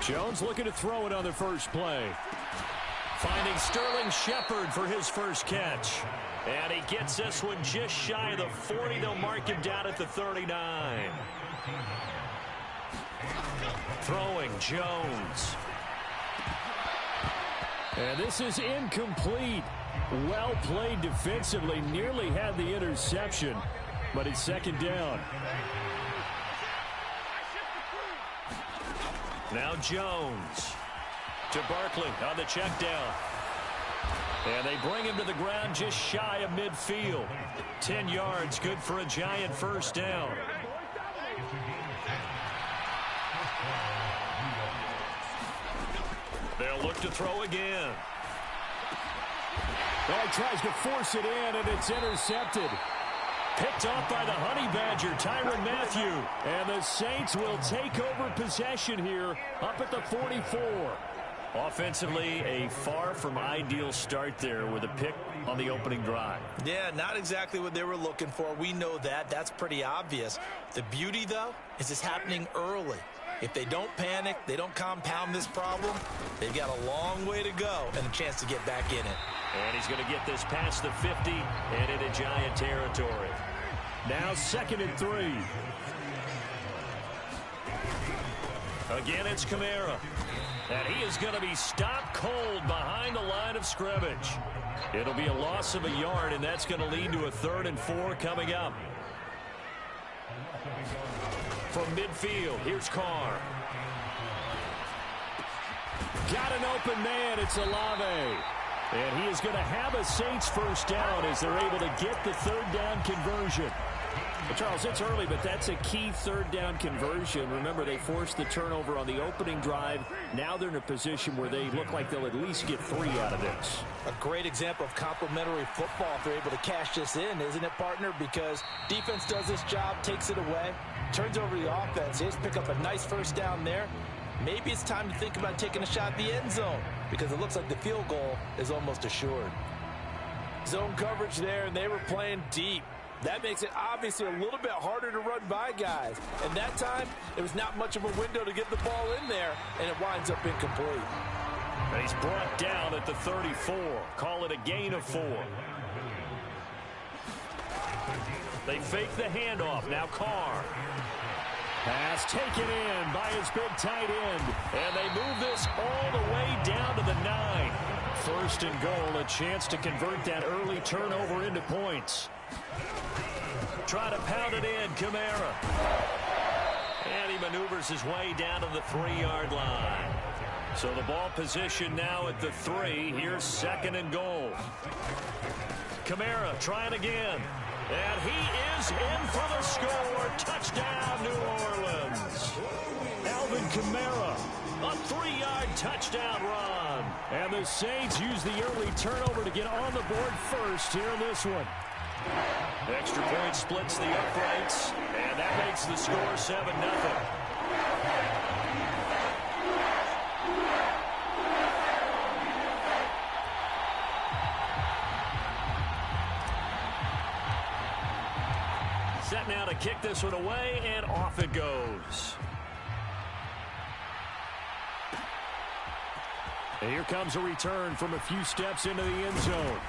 Jones looking to throw it on the first play. Finding Sterling Shepard for his first catch. And he gets this one just shy of the 40. They'll mark him down at the 39. Throwing Jones. And this is incomplete. Well played defensively. Nearly had the interception, but it's second down. Now Jones to Barkley on the check down. And they bring him to the ground just shy of midfield. 10 yards, good for a Giant first down. They'll look to throw again. Oh, he tries to force it in, and it's intercepted. Picked off by the Honey Badger, Tyrann Mathieu. And the Saints will take over possession here up at the 44. Offensively, a far from ideal start there with a pick on the opening drive. Yeah, not exactly what they were looking for. We know that. That's pretty obvious. The beauty, though, is it's happening early. If they don't panic, they don't compound this problem, they've got a long way to go and a chance to get back in it. And he's going to get this past the 50 and into Giant territory. Now 2nd and 3. Again, it's Kamara. And he is going to be stopped cold behind the line of scrimmage. It'll be a loss of a yard, and that's going to lead to a 3rd and 4 coming up. From midfield, here's Carr. Got an open man, it's Olave. And he is going to have a Saints first down as they're able to get the 3rd down conversion. Well, Charles, it's early, but that's a key 3rd down conversion. Remember, they forced the turnover on the opening drive. Now they're in a position where they look like they'll at least get 3 out of this. A great example of complementary football if they're able to cash this in, isn't it, partner? Because defense does this job, takes it away, turns over the offense. They just pick up a nice first down there. Maybe it's time to think about taking a shot at the end zone because it looks like the field goal is almost assured. Zone coverage there, and they were playing deep. That makes it obviously a little bit harder to run by guys. And that time, there was not much of a window to get the ball in there, and it winds up incomplete. And he's brought down at the 34. Call it a gain of 4. They fake the handoff. Now Carr. Pass taken in by his big tight end. And they move this all the way down to the 9. 1st and goal, a chance to convert that early turnover into points. Try to pound it in, Kamara. And he maneuvers his way down to the 3-yard line. So the ball position now at the 3. Here's 2nd and goal. Kamara trying again. And he is in for the score. Touchdown, New Orleans. Alvin Kamara. A 3-yard touchdown run. And the Saints use the early turnover to get on the board first here in this one. Extra point splits the uprights, and that makes the score 7-0. Set now to kick this one away, and off it goes. And here comes a return from a few steps into the end zone.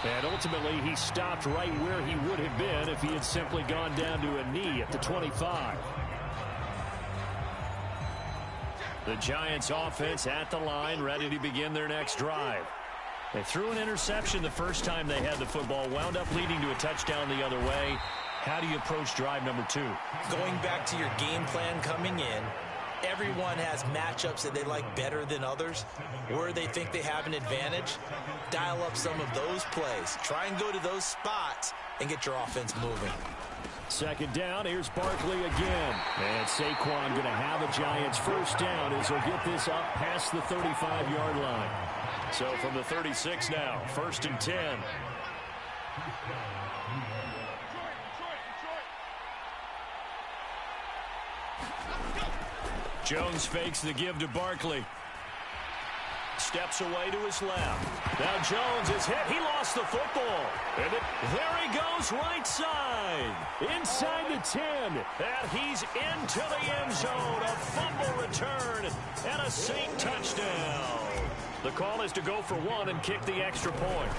And ultimately, he stopped right where he would have been if he had simply gone down to a knee at the 25. The Giants offense at the line, ready to begin their next drive. They threw an interception the first time they had the football, wound up leading to a touchdown the other way. How do you approach drive number 2? Going back to your game plan coming in, everyone has matchups that they like better than others. Where they think they have an advantage, dial up some of those plays. Try and go to those spots and get your offense moving. Second down, here's Barkley again. And Saquon going to have a Giants first down as he'll get this up past the 35-yard line. So from the 36 now, 1st and 10. Jones fakes the give to Barkley. Steps away to his left. Now Jones is hit. He lost the football. And there he goes right side. Inside the 10. And he's into the end zone. A fumble return and a Saint touchdown. The call is to go for 1 and kick the extra point.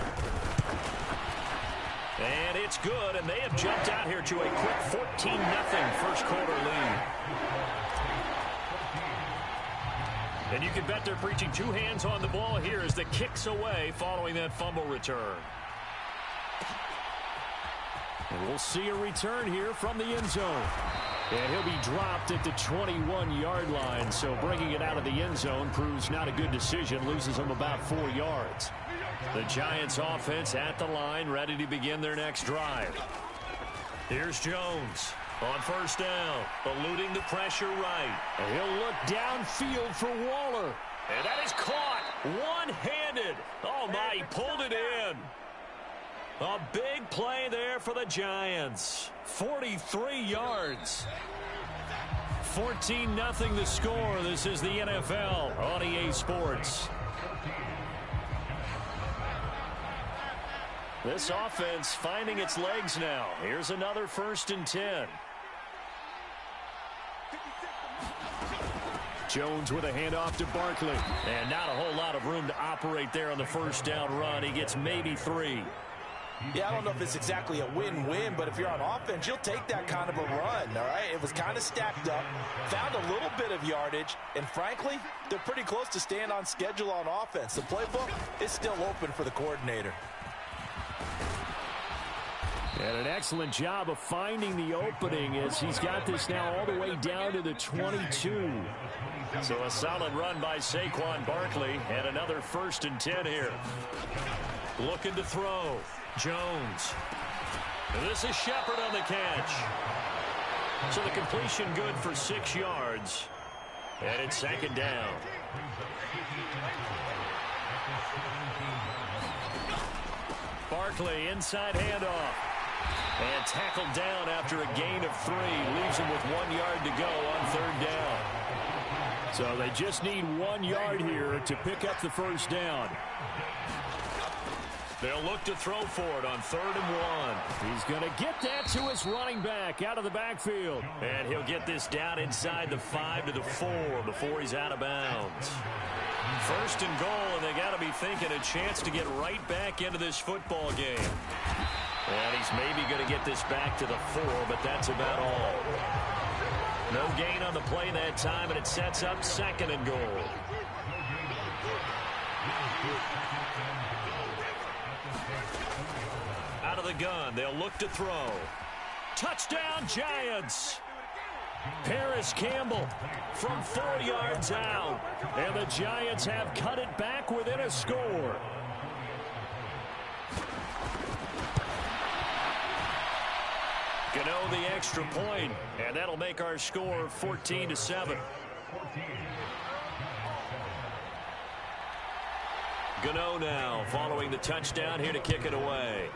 And it's good, and they have jumped out here to a quick 14-0 first quarter lead. And you can bet they're preaching 2 hands on the ball here as the kick's away following that fumble return. And we'll see a return here from the end zone. And he'll be dropped at the 21-yard line, so bringing it out of the end zone proves not a good decision, loses him about 4 yards. The Giants offense at the line, ready to begin their next drive. Here's Jones on first down, eluding the pressure right. And he'll look downfield for Waller. And that is caught one-handed. Oh, my, he pulled it in. A big play there for the Giants. 43 yards. 14-0 the score. This is the NFL on EA Sports. This offense finding its legs now. Here's another 1st and 10. Jones with a handoff to Barkley. And not a whole lot of room to operate there on the first down run. He gets maybe 3. Yeah, I don't know if it's exactly a win-win, but if you're on offense, you'll take that kind of a run, all right? It was kind of stacked up, found a little bit of yardage, and frankly, they're pretty close to staying on schedule on offense. The playbook is still open for the coordinator. And an excellent job of finding the opening as he's got this now all the way down to the 22. So a solid run by Saquon Barkley and another 1st and 10 here. Looking to throw. Jones. And this is Shepard on the catch. So the completion good for 6 yards. And it's 2nd down. Barkley inside handoff. And tackled down after a gain of 3. Leaves him with 1 yard to go on 3rd down. So they just need 1 yard here to pick up the first down. They'll look to throw for it on 3rd and 1. He's going to get that to his running back out of the backfield. And he'll get this down inside the 5 to the 4 before he's out of bounds. 1st and goal, and they got to be thinking a chance to get right back into this football game. And he's maybe going to get this back to the 4, but that's about all. No gain on the play that time, and it sets up 2nd and goal. Out of the gun, they'll look to throw. Touchdown, Giants! Paris Campbell from 4 yards out. And the Giants have cut it back within a score. Gano the extra point, and that'll make our score 14-7. Gano now following the touchdown here to kick it away.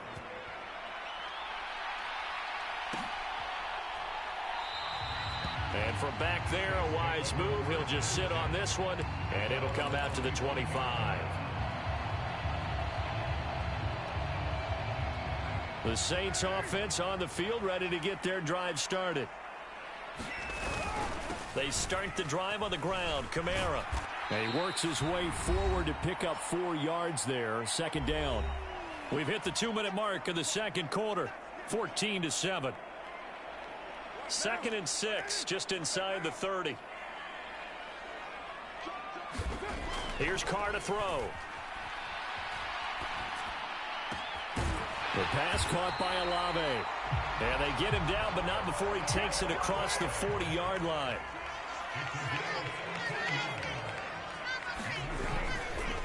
And from back there, a wise move. He'll just sit on this one, and it'll come out to the 25. The Saints offense on the field, ready to get their drive started. They start the drive on the ground. Kamara. And he works his way forward to pick up 4 yards there. 2nd down. We've hit the 2-minute mark of the 2nd quarter. 14-7. 2nd and 6, just inside the 30. Here's Carr to throw. The pass caught by Olave. And they get him down, but not before he takes it across the 40-yard line.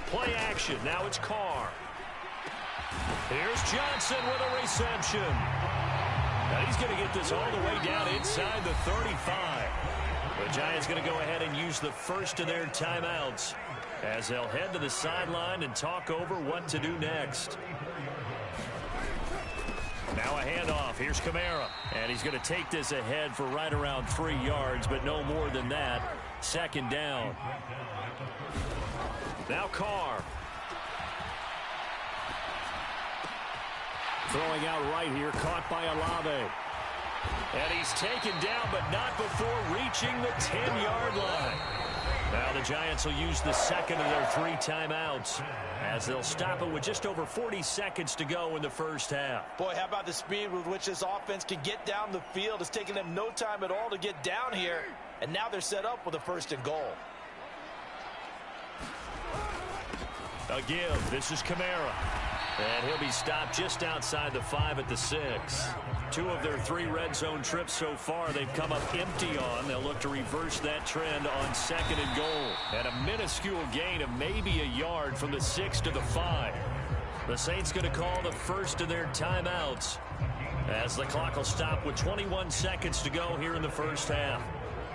Play action. Now it's Carr. Here's Johnson with a reception. Now he's going to get this all the way down inside the 35. The Giants going to go ahead and use the first of their timeouts as they'll head to the sideline and talk over what to do next. Now a handoff. Here's Kamara. And he's going to take this ahead for right around 3 yards, but no more than that. Second down. Now Carr. Throwing out right here, caught by Olave. And he's taken down, but not before reaching the 10-yard line. Now the Giants will use the second of their 3 timeouts as they'll stop it with just over 40 seconds to go in the first half. Boy, how about the speed with which this offense can get down the field? It's taken them no time at all to get down here, and now they're set up with a first and goal. A give. This is Kamara. And he'll be stopped just outside the 5 at the 6. 2 of their 3 red zone trips so far they've come up empty on. They'll look to reverse that trend on second and goal. And a minuscule gain of maybe a yard from the 6 to the 5. The Saints going to call the first of their timeouts as the clock will stop with 21 seconds to go here in the first half.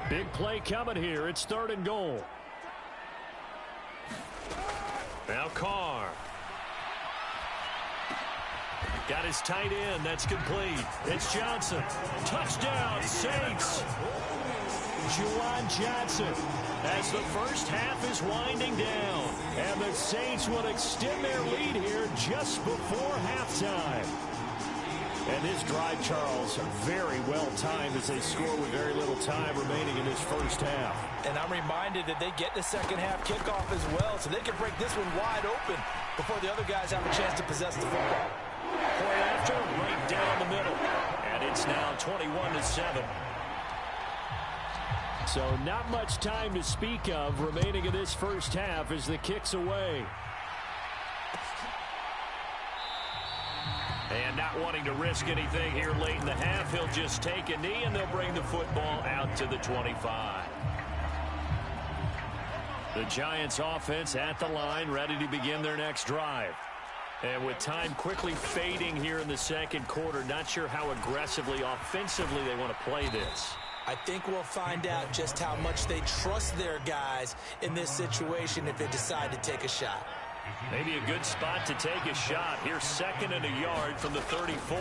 Big play coming here. It's third and goal. Now Carr. Got his tight end. That's complete. It's Johnson. Touchdown, Saints. Juwan Johnson as the first half is winding down. And the Saints will extend their lead here just before halftime. And this drive, Charles, very well timed as they score with very little time remaining in this first half. And I'm reminded that they get the second half kickoff as well, so they can break this one wide open before the other guys have a chance to possess the football. Point after, right down the middle. And it's now 21-7. So not much time to speak of remaining in this first half as the kick's away. And not wanting to risk anything here late in the half, he'll just take a knee and they'll bring the football out to the 25. The Giants offense at the line, ready to begin their next drive. And with time quickly fading here in the second quarter, not sure how aggressively, offensively they want to play this. I think we'll find out just how much they trust their guys in this situation if they decide to take a shot. Maybe a good spot to take a shot. Here's second and a yard from the 34.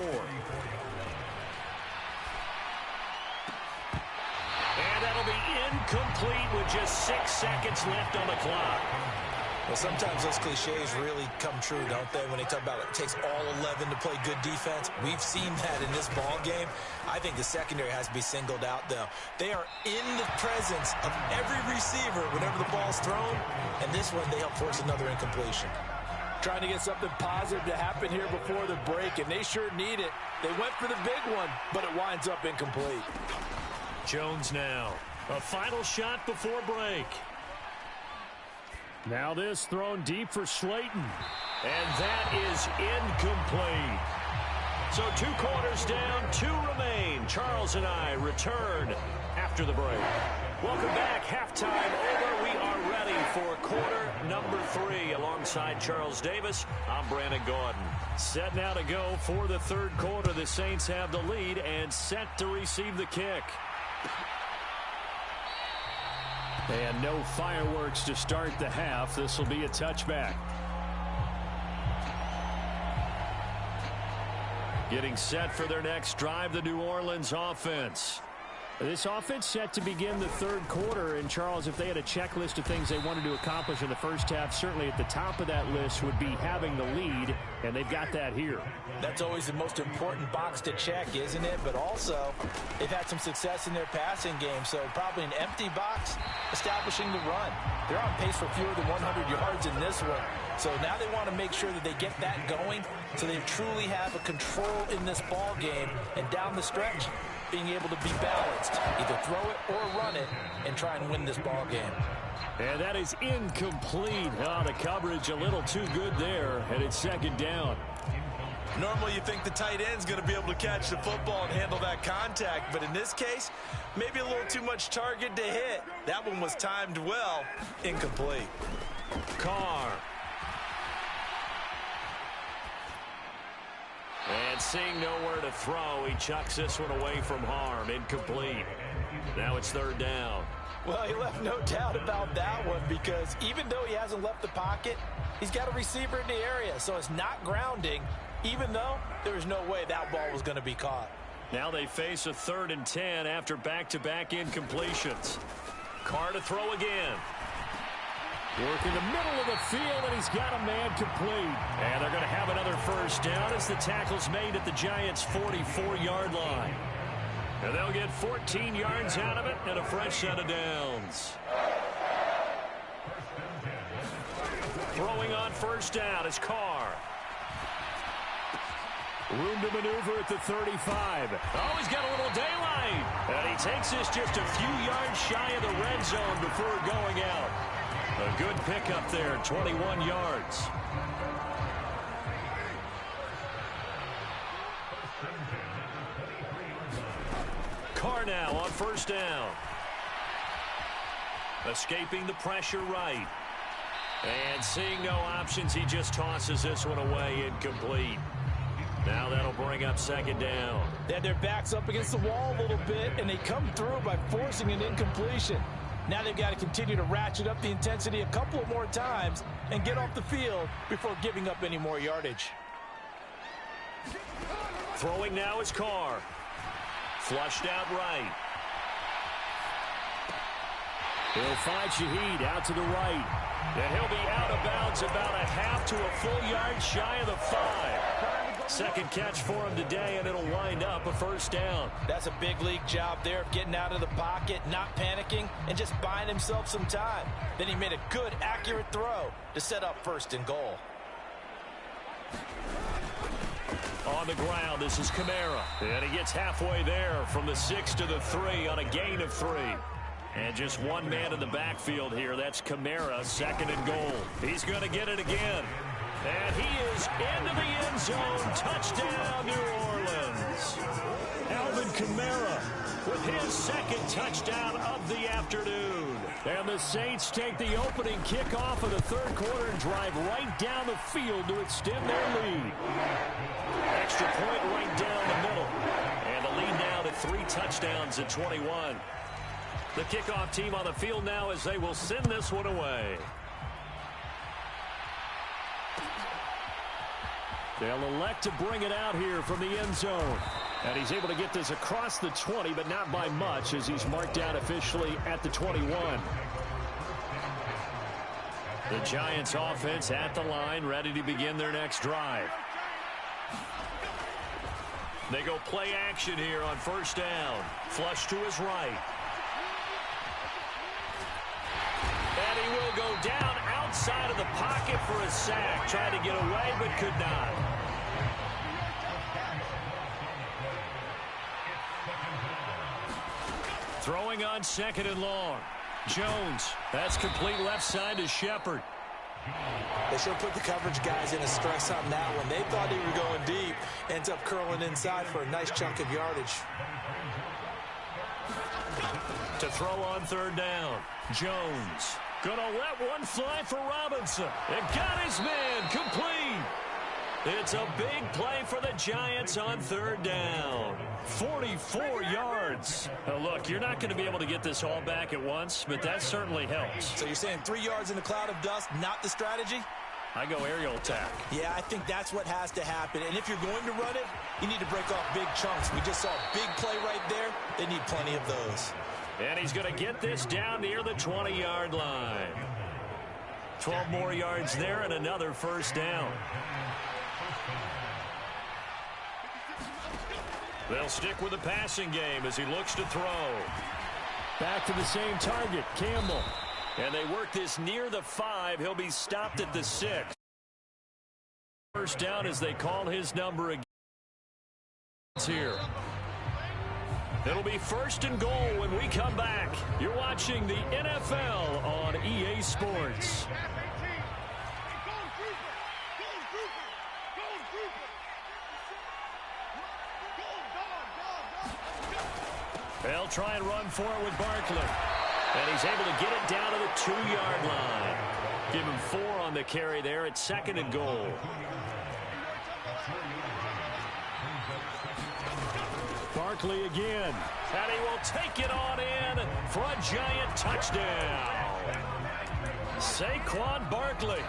And that'll be incomplete with just 6 seconds left on the clock. Well, sometimes those cliches really come true, don't they, when they talk about it takes all 11 to play good defense. We've seen that in this ball game. I think the secondary has to be singled out, though. They are in the presence of every receiver whenever the ball's thrown, and this one they help force another incompletion. Trying to get something positive to happen here before the break, and they sure need it. They went for the big one, but it winds up incomplete. Jones now. A final shot before break. Now this thrown deep for Slayton. And that is incomplete. So 2 quarters down, 2 remain. Charles and I return after the break. Welcome back. Halftime over. We are ready for quarter number 3. Alongside Charles Davis, I'm Brandon Gaudin. Set now to go for the third quarter. The Saints have the lead and set to receive the kick. And no fireworks to start the half. This will be a touchback. Getting set for their next drive, the New Orleans offense. This offense set to begin the third quarter. And, Charles, if they had a checklist of things they wanted to accomplish in the first half, certainly at the top of that list would be having the lead, and they've got that here. That's always the most important box to check, isn't it? But also, they've had some success in their passing game, so probably an empty box establishing the run. They're on pace for fewer than 100 yards in this one. So now they want to make sure that they get that going so they truly have a control in this ball game, and down the stretch, being able to be balanced, either throw it or run it, and try and win this ball game. And that is incomplete. Oh, the coverage a little too good there, and it's second down. Normally you think the tight end's going to be able to catch the football and handle that contact, but in this case, maybe a little too much target to hit. That one was timed well, incomplete. Carr. And seeing nowhere to throw, he chucks this one away from harm. Incomplete. Now it's third down. Well, he left no doubt about that one because even though he hasn't left the pocket, he's got a receiver in the area, so it's not grounding, even though there was no way that ball was going to be caught. Now they face a 3rd and 10 after back-to-back incompletions. Carr to throw again. Working the middle of the field, and he's got a man complete. And they're going to have another first down as the tackle's made at the Giants' 44-yard line. And they'll get 14 yards out of it and a fresh set of downs. Throwing on first down is Carr. Room to maneuver at the 35. Oh, he's got a little daylight. And he takes this just a few yards shy of the red zone before going out. A good pickup there, 21 yards. Carr now on first down. Escaping the pressure right. And seeing no options, he just tosses this one away, incomplete. Now that'll bring up second down. They had their backs up against the wall a little bit, and they come through by forcing an incompletion. Now they've got to continue to ratchet up the intensity a couple more times and get off the field before giving up any more yardage. Throwing now is Carr. Flushed out right. He'll find Shaheed out to the right. And he'll be out of bounds about a half to a full yard shy of the 5. Second catch for him today, and it'll wind up a first down. That's a big league job there of getting out of the pocket, not panicking, and just buying himself some time. Then he made a good, accurate throw to set up first and goal. On the ground, this is Kamara. And he gets halfway there from the 6 to the 3 on a gain of 3. And just one man in the backfield here. That's Kamara, second and goal. He's going to get it again. And he is into the end zone. Touchdown, New Orleans. Alvin Kamara with his second touchdown of the afternoon. And the Saints take the opening kickoff of the third quarter and drive right down the field to extend their lead. Extra point right down the middle. And the lead now to 3 touchdowns at 21. The kickoff team on the field now as they will send this one away. They'll elect to bring it out here from the end zone. And he's able to get this across the 20, but not by much as he's marked down officially at the 21. The Giants offense at the line, ready to begin their next drive. They go play action here on first down. Flush to his right. And he will go down outside of the pocket for a sack. Tried to get away, but could not. Throwing on second and long. Jones. That's complete left side to Shepard. They should put the coverage guys in a stress on that one. They thought he was going deep. Ends up curling inside for a nice chunk of yardage. To throw on third down. Jones. Gonna let one fly for Robinson. And got his man complete. It's a big play for the Giants on third down. 44 yards. Now look, you're not going to be able to get this all back at once, but that certainly helps. So you're saying 3 yards in the cloud of dust, not the strategy? I go aerial attack. Yeah, I think that's what has to happen. And if you're going to run it, you need to break off big chunks. We just saw a big play right there. They need plenty of those. And he's going to get this down near the 20-yard line. 12 more yards there and another first down. They'll stick with the passing game as he looks to throw. Back to the same target, Campbell. And they work this near the 5. He'll be stopped at the 6. First down as they call his number again. Here. It'll be first and goal when we come back. You're watching the NFL on EA Sports. They'll try and run for it with Barkley. And he's able to get it down to the 2-yard line. Give him 4 on the carry there at 2nd and goal. Barkley again. And he will take it on in for a giant touchdown. Saquon Barkley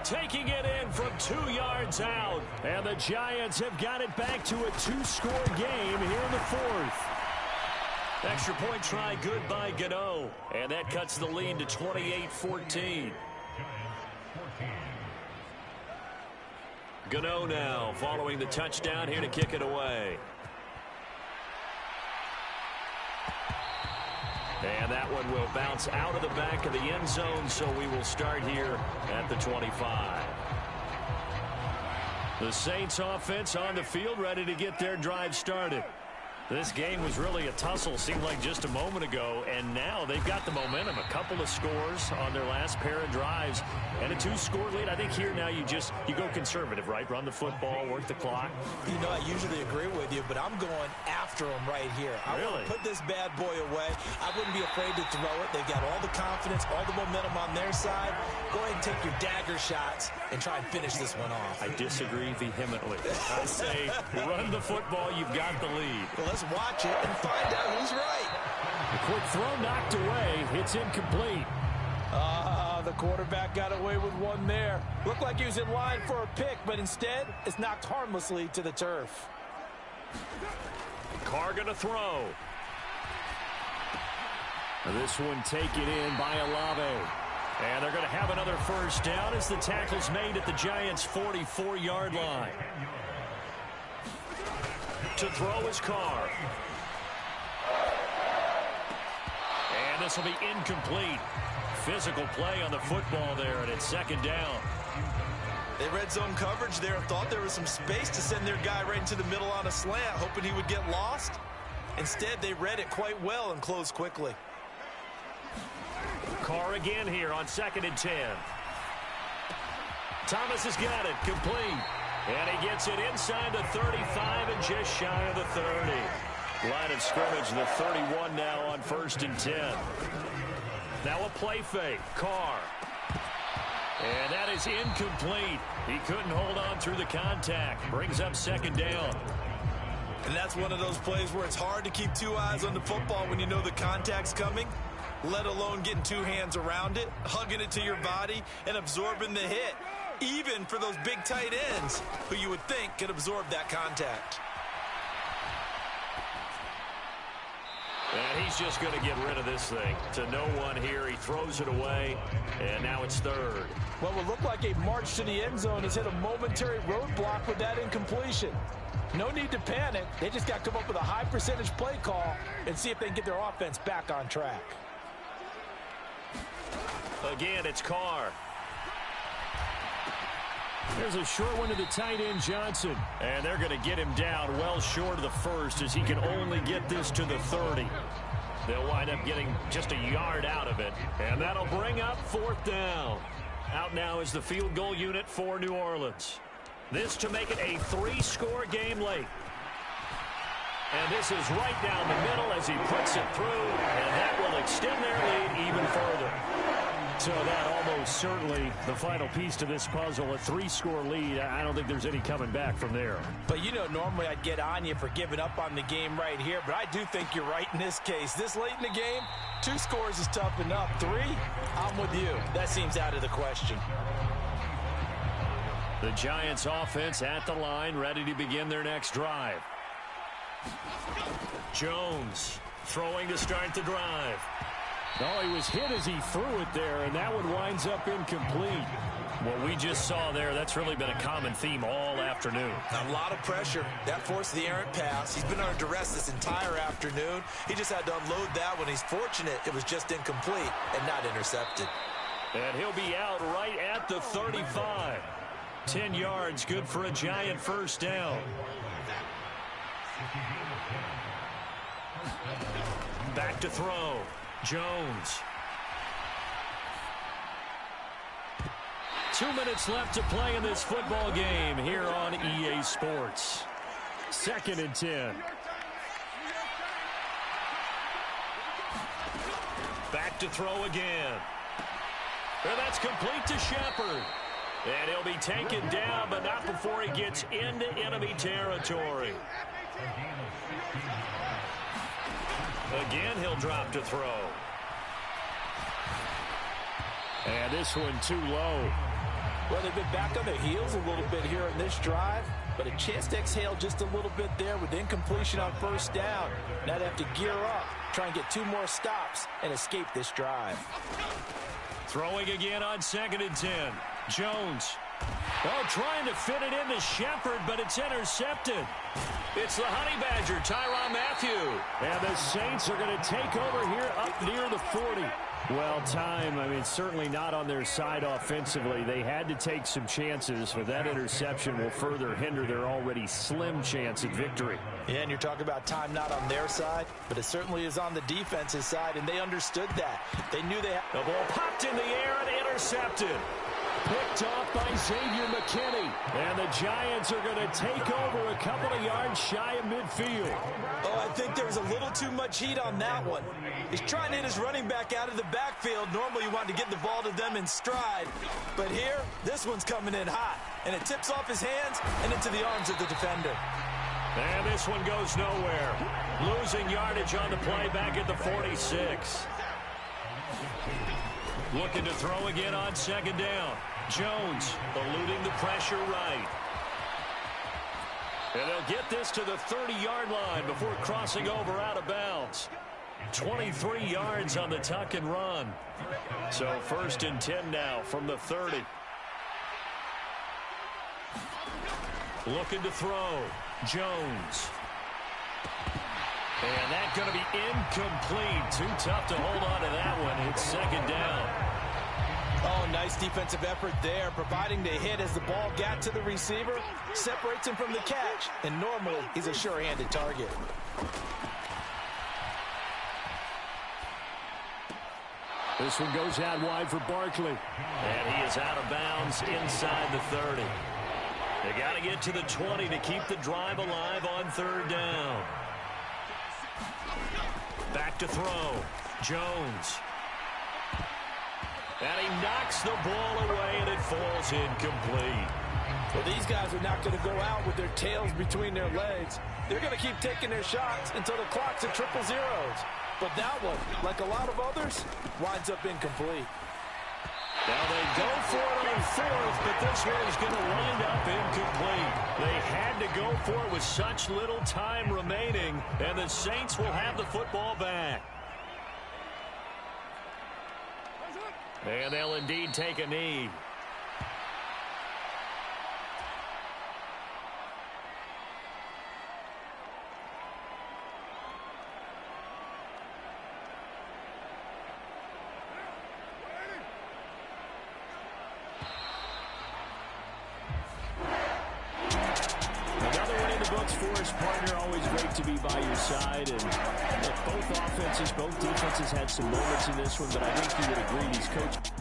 taking it in from 2 yards out. And the Giants have got it back to a 2-score game here in the 4th. Extra point try good by Gano. And that cuts the lead to 28-14. Gano now following the touchdown here to kick it away. And that one will bounce out of the back of the end zone, so we will start here at the 25. The Saints offense on the field, ready to get their drive started. This game was really a tussle, seemed like just a moment ago, and now they've got the momentum. A couple of scores on their last pair of drives, and a 2-score lead. I think here now you go conservative, right? Run the football, work the clock. You know, I usually agree with you, but I'm going after them right here. I want to put this bad boy away. I wouldn't be afraid to throw it. They've got all the confidence, all the momentum on their side. Go ahead and take your dagger shots and try and finish this one off. I disagree vehemently. I say run the football. You've got the lead. Well, let's watch it and find out who's right. The quick throw knocked away. It's incomplete. The quarterback got away with one there. Looked like he was in line for a pick, but instead it's knocked harmlessly to the turf. Carr gonna throw. This one taken in by Olave. And they're going to have another first down as the tackle's made at the Giants' 44-yard line. To throw is Carr. And this will be incomplete. Physical play on the football there, and it's 2nd down. They red zone coverage there and thought there was some space to send their guy right into the middle on a slant, hoping he would get lost. Instead, they read it quite well and closed quickly. Carr again here on 2nd and 10. Thomas has got it, complete. And he gets it inside the 35 and just shy of the 30. Line of scrimmage, the 31 now on 1st and 10. Now a play fake, Carr. And that is incomplete. He couldn't hold on through the contact. Brings up 2nd down. And that's one of those plays where it's hard to keep 2 eyes on the football when you know the contact's coming, let alone getting 2 hands around it, hugging it to your body, and absorbing the hit, even for those big tight ends who you would think could absorb that contact. And he's just going to get rid of this thing. To no one here. He throws it away, and now it's 3rd. Well, it looked like a march to the end zone has hit a momentary roadblock with that incompletion. No need to panic. They just got to come up with a high percentage play call and see if they can get their offense back on track. Again, it's Carr. There's a short one to the tight end, Johnson. And they're going to get him down well short of the 1st as he can only get this to the 30. They'll wind up getting just a yard out of it. And that'll bring up 4th down. Out now is the field goal unit for New Orleans. This to make it a 3-score game late. And this is right down the middle as he puts it through. And that will extend their lead even further. So that almost certainly the final piece to this puzzle, a 3-score lead. I don't think there's any coming back from there. But, you know, normally I'd get on you for giving up on the game right here, but I do think you're right in this case. This late in the game, 2 scores is tough enough. 3, I'm with you. That seems out of the question. The Giants offense at the line, ready to begin their next drive. Jones throwing to start the drive. Oh, he was hit as he threw it there, and that one winds up incomplete. What we just saw there, that's really been a common theme all afternoon. A lot of pressure. That forced the errant pass. He's been under duress this entire afternoon. He just had to unload that one. He's fortunate it was just incomplete and not intercepted. And he'll be out right at the 35. 10 yards, good for a Giant first down. Back to throw. Jones. 2 minutes left to play in this football game here on EA Sports. 2nd and 10. to throw again. And that's complete to Shepard. And he'll be taken down, but not before he gets into enemy territory. Again, he'll drop to throw. And this one too low. Well, they've been back on their heels a little bit here in this drive, but a chance to exhale just a little bit there with incompletion on first down. Now they have to gear up, try and get 2 more stops, and escape this drive. Throwing again on 2nd and 10. Jones. Oh, trying to fit it into Shepard, but it's intercepted. It's the Honey Badger, Tyrann Mathieu. And the Saints are going to take over here up near the 40. Well, certainly not on their side offensively. They had to take some chances, but that interception will further hinder their already slim chance at victory. Yeah, and you're talking about time not on their side, but it certainly is on the defense's side, and they understood that. They knew they had... The ball popped in the air and intercepted. Picked off by Xavier McKinney. And the Giants are going to take over a couple of yards shy of midfield. Oh, I think there was a little too much heat on that one. He's trying to hit his running back out of the backfield. Normally you want to get the ball to them in stride. But here, this one's coming in hot. And it tips off his hands and into the arms of the defender. And this one goes nowhere. Losing yardage on the play back at the 46. Looking to throw again on 2nd down. Jones eluding the pressure right. And they'll get this to the 30-yard line before crossing over out of bounds. 23 yards on the tuck and run. So 1st and 10 now from the 30. Looking to throw. Jones. And that's going to be incomplete. Too tough to hold on to that one. It's 2nd down. Oh, nice defensive effort there, providing the hit as the ball got to the receiver, separates him from the catch, and normally he's a sure-handed target. This one goes out wide for Barkley. And he is out of bounds inside the 30. They got to get to the 20 to keep the drive alive on 3rd down. Back to throw. Jones. And he knocks the ball away, and it falls incomplete. Well, these guys are not going to go out with their tails between their legs. They're going to keep taking their shots until the clock's at 000. But that one, like a lot of others, winds up incomplete. Now they go for it on 4th, but this one is going to wind up incomplete. They had to go for it with such little time remaining, and the Saints will have the football back. And they'll indeed take a knee. Partner, always great to be by your side. And look, both offenses, both defenses had some moments in this one, but I think you would agree these coaches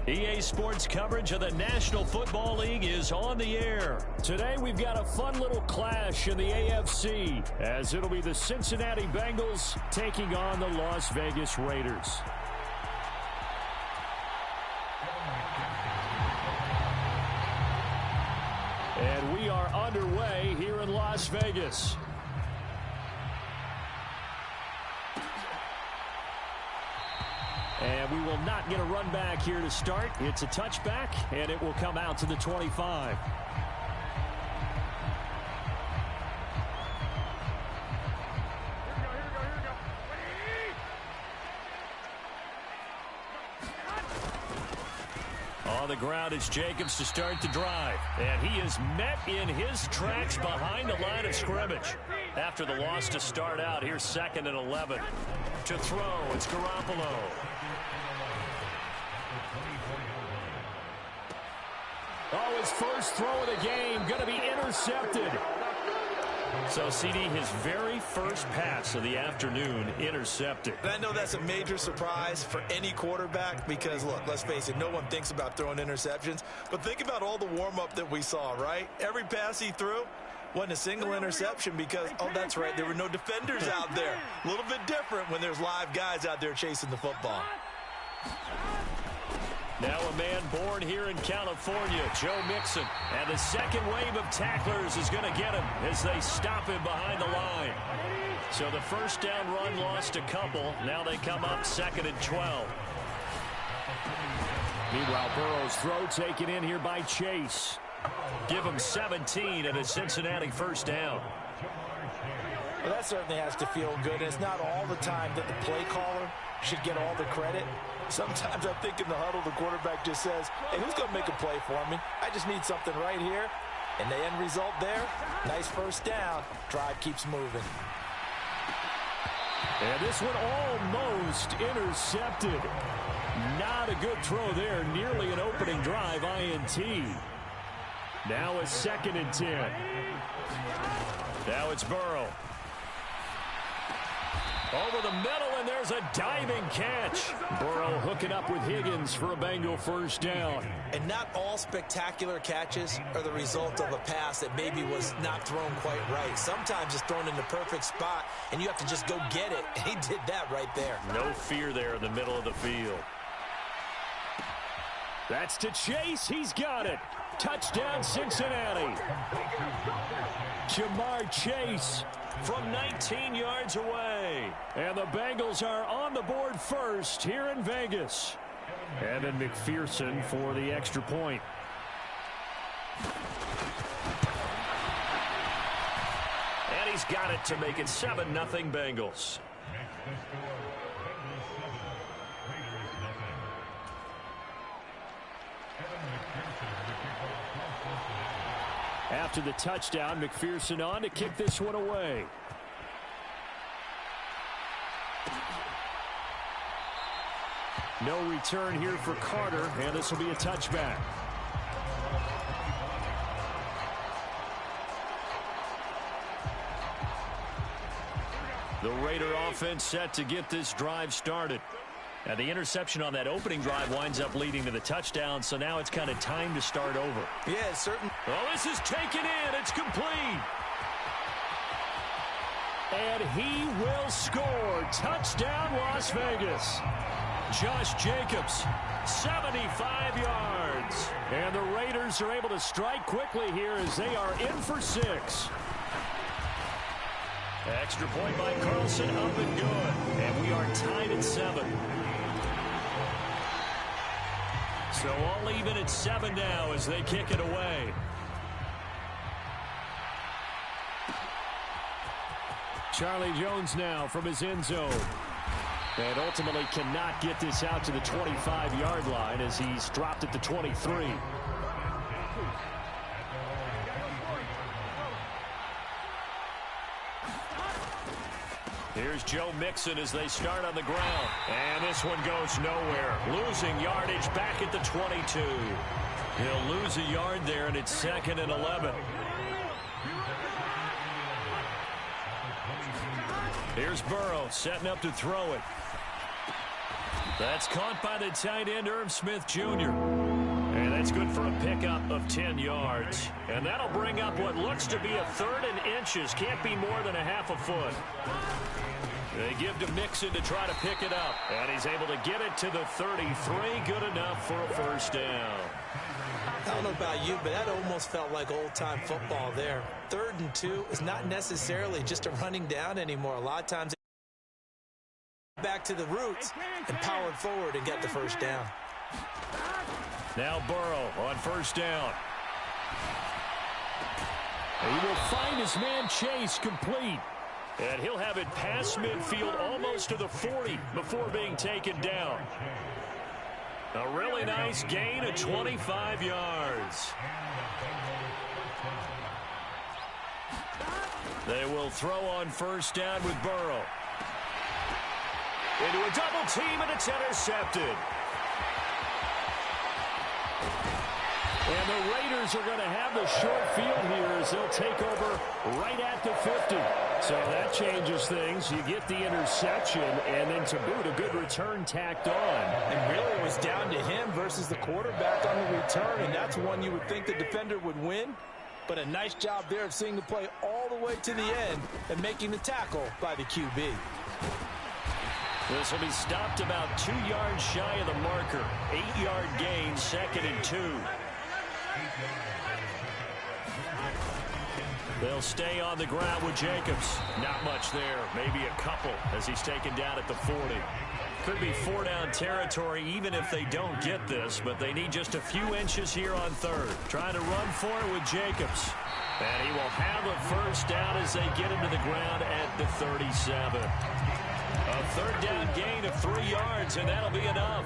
EA Sports coverage of the National Football League is on the air. Today we've got a fun little clash in the AFC, as it'll be the Cincinnati Bengals taking on the Las Vegas Raiders. And we are underway here in Las Vegas. And we will not get a run back here to start. It's a touchback, and it will come out to the 25. On the ground, it's Jacobs to start the drive. And he is met in his tracks behind the line of scrimmage. After the loss to start out, here's 2nd and 11. To throw, it's Garoppolo. Oh, his first throw of the game going to be intercepted. So, CD, his very first pass of the afternoon intercepted. And I know that's a major surprise for any quarterback because, look, let's face it, no one thinks about throwing interceptions. But think about all the warm-up that we saw, right? Every pass he threw wasn't a single interception because, oh, that's right, there were no defenders out there. A little bit different when there's live guys out there chasing the football. Now a man born here in California, Joe Mixon. And the second wave of tacklers is going to get him as they stop him behind the line. So the first down run lost a couple. Now they come up 2nd and 12. Meanwhile, Burrow's throw taken in here by Chase. Give him 17 and a Cincinnati first down. Well, that certainly has to feel good. It's not all the time that the play caller should get all the credit. Sometimes I think in the huddle, the quarterback just says, hey, who's going to make a play for me? I just need something right here. And the end result there, nice first down. Drive keeps moving. And this one almost intercepted. Not a good throw there. Nearly an opening drive INT. Now a 2nd and 10. Now it's Burrow. Over the middle, and there's a diving catch. Burrow hooking up with Higgins for a Bengal first down. And not all spectacular catches are the result of a pass that maybe was not thrown quite right. Sometimes it's thrown in the perfect spot, and you have to just go get it. And he did that right there. No fear there in the middle of the field. That's to Chase. He's got it. Touchdown, Cincinnati. Jamar Chase from 19 yards away. And the Bengals are on the board first here in Vegas. And then McPherson for the extra point. And he's got it to make it 7-0 Bengals. After the touchdown, McPherson on to kick this one away. No return here for Carter, and this will be a touchback. The Raider offense set to get this drive started. Now, the interception on that opening drive winds up leading to the touchdown, so now it's kind of time to start over. Yeah, it's certain. Oh, this is taken in. It's complete. And he will score. Touchdown, Las Vegas. Josh Jacobs, 75 yards. And the Raiders are able to strike quickly here as they are in for 6. Extra point by Carlson, up and good. And we are tied at 7. So all even at 7 now as they kick it away. Charlie Jones now from his end zone. And ultimately cannot get this out to the 25-yard line as he's dropped at the 23. Here's Joe Mixon as they start on the ground. And this one goes nowhere. Losing yardage back at the 22. He'll lose a yard there, and it's 2nd and 11. Here's Burrow setting up to throw it. That's caught by the tight end, Irv Smith Jr. And that's good for a pickup of 10 yards. And that'll bring up what looks to be a 3rd and inches. Can't be more than a half a foot. They give to Mixon to try to pick it up. And he's able to get it to the 33. Good enough for a first down. I don't know about you, but that almost felt like old-time football there. 3rd and 2 is not necessarily just a running down anymore. A lot of times back to the roots and powered forward and get the first down. Now Burrow on first down. He will find his man Chase complete. And he'll have it past midfield almost to the 40 before being taken down. A really nice gain of 25 yards. They will throw on first down with Burrow. Into a double team, and it's intercepted. And the Raiders are going to have the short field here as they'll take over right at the 50. So that changes things. You get the interception, and then to boot, a good return tacked on. And really it was down to him versus the quarterback on the return, and that's one you would think the defender would win. But a nice job there of seeing the play all the way to the end and making the tackle by the QB. This will be stopped about 2 yards shy of the marker. 8-yard gain, 2nd and 2. They'll stay on the ground with Jacobs. Not much there, maybe a couple as he's taken down at the 40. Could be 4-down territory even if they don't get this, but they need just a few inches here on 3rd. Trying to run for it with Jacobs. And he will have a first down as they get him to the ground at the 37. A 3rd down gain of 3 yards, and that'll be enough.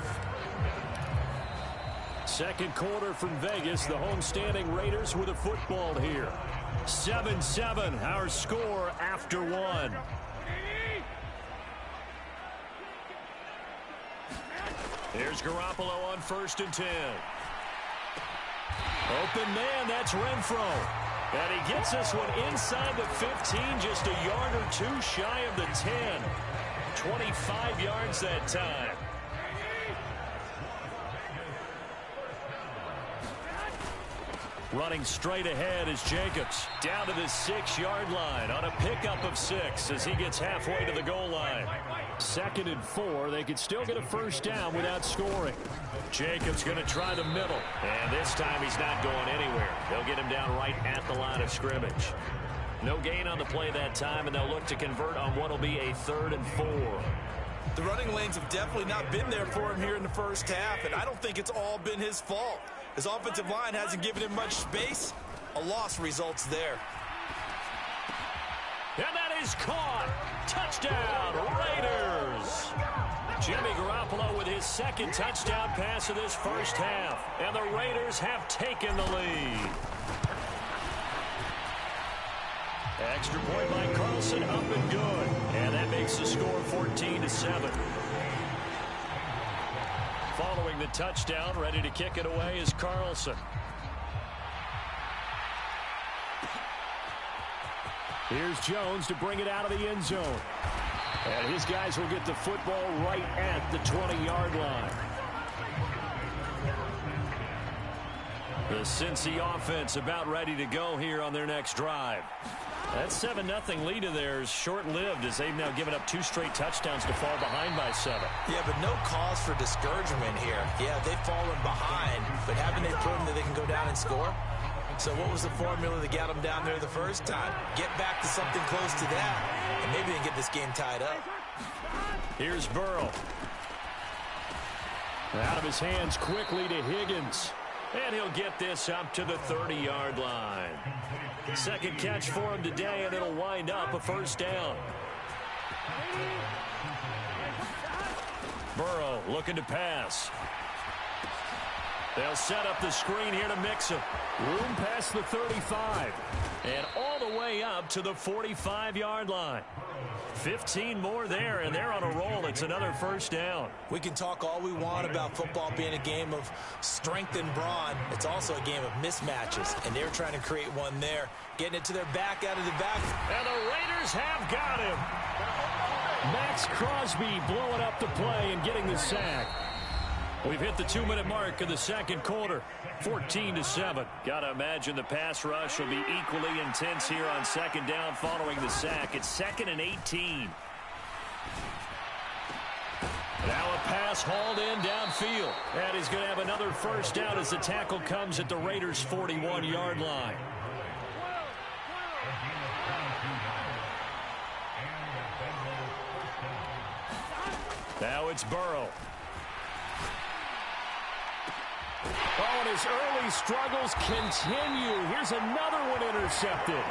Second quarter from Vegas. The homestanding Raiders with a football here. 7-7, our score after 1. Here's Garoppolo on 1st and 10. Open man, that's Renfro. And he gets this one inside the 15, just a yard or 2 shy of the 10. 25 yards that time. Running straight ahead is Jacobs. Down to the 6-yard line on a pickup of 6 as he gets halfway to the goal line. 2nd and 4. They could still get a first down without scoring. Jacobs going to try the middle. And this time he's not going anywhere. They'll get him down right at the line of scrimmage. No gain on the play that time, and they'll look to convert on what will be a 3rd and 4. The running lanes have definitely not been there for him here in the first half, and I don't think it's all been his fault. His offensive line hasn't given him much space. A loss results there. And that is caught. Touchdown, Raiders. Jimmy Garoppolo with his 2nd touchdown pass of this first half. And the Raiders have taken the lead. Extra point by Carlson, up and good. And that makes the score 14-7. Following the touchdown, ready to kick it away is Carlson. Here's Jones to bring it out of the end zone. And his guys will get the football right at the 20-yard line. The Cincy offense about ready to go here on their next drive. That 7-0 lead of theirs short-lived as they've now given up 2 straight touchdowns to fall behind by 7. Yeah, but no cause for discouragement here. Yeah, they've fallen behind, but haven't they proven that they can go down and score? So what was the formula that got them down there the first time? Get back to something close to that, and maybe they can get this game tied up. Here's Burrow. Out of his hands quickly to Higgins. And he'll get this up to the 30-yard line. 2nd catch for him today, and it'll wind up a first down. Burrow looking to pass. They'll set up the screen here to Mixon. Room past the 35. And all the way up to the 45-yard line. 15 more there, and they're on a roll. It's another first down. We can talk all we want about football being a game of strength and brawn. It's also a game of mismatches, and they're trying to create one there. Getting it to their back out of the back. And the Raiders have got him. Max Crosby blowing up the play and getting the sack. We've hit the 2-minute mark of the second quarter, 14-7. Got to imagine the pass rush will be equally intense here on second down following the sack. It's 2nd and 18. Now a pass hauled in downfield. And he's going to have another first down as the tackle comes at the Raiders' 41-yard line. Now it's Burrow. Oh, and his early struggles continue. Here's another one intercepted.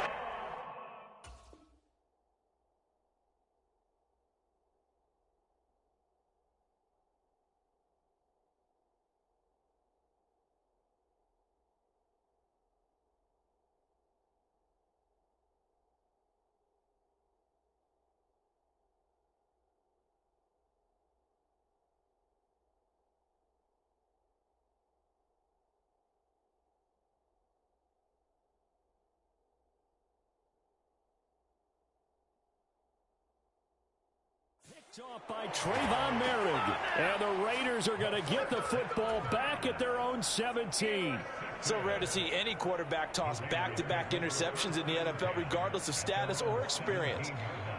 Off by Trayvon Merrick, and the Raiders are going to get the football back at their own 17. So rare to see any quarterback toss back-to-back interceptions in the NFL, regardless of status or experience.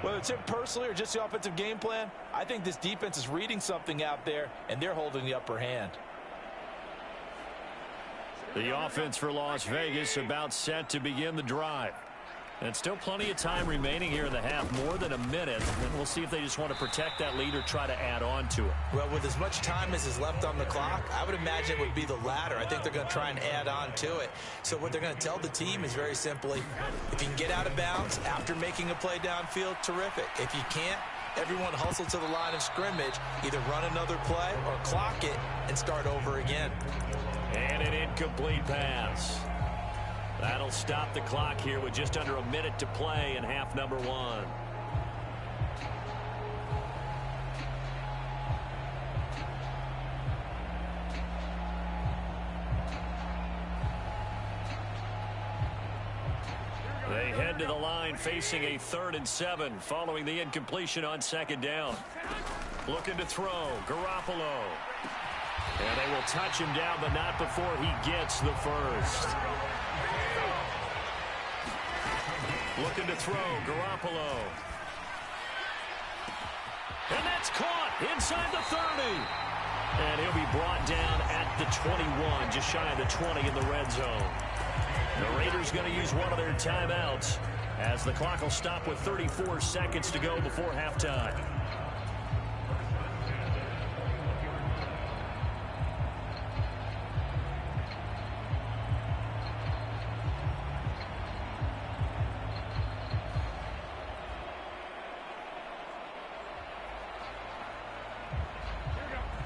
Whether it's him personally or just the offensive game plan, I think this defense is reading something out there, and they're holding the upper hand. The offense for Las Vegas about set to begin the drive. And still plenty of time remaining here in the half, more than a minute. And we'll see if they just want to protect that lead or try to add on to it. Well, with as much time as is left on the clock, I would imagine it would be the latter. I think they're going to try and add on to it. So what they're going to tell the team is very simply, if you can get out of bounds after making a play downfield, terrific. If you can't, everyone hustle to the line of scrimmage, either run another play or clock it and start over again. And an incomplete pass. That'll stop the clock here with just under a minute to play in half number 1. They head to the line facing a 3rd and 7 following the incompletion on second down. Looking to throw, Garoppolo. And they will touch him down, but not before he gets the first. Looking to throw, Garoppolo. And that's caught inside the 30. And he'll be brought down at the 21, just shy of the 20 in the red zone. The Raiders going to use one of their timeouts as the clock will stop with 34 seconds to go before halftime.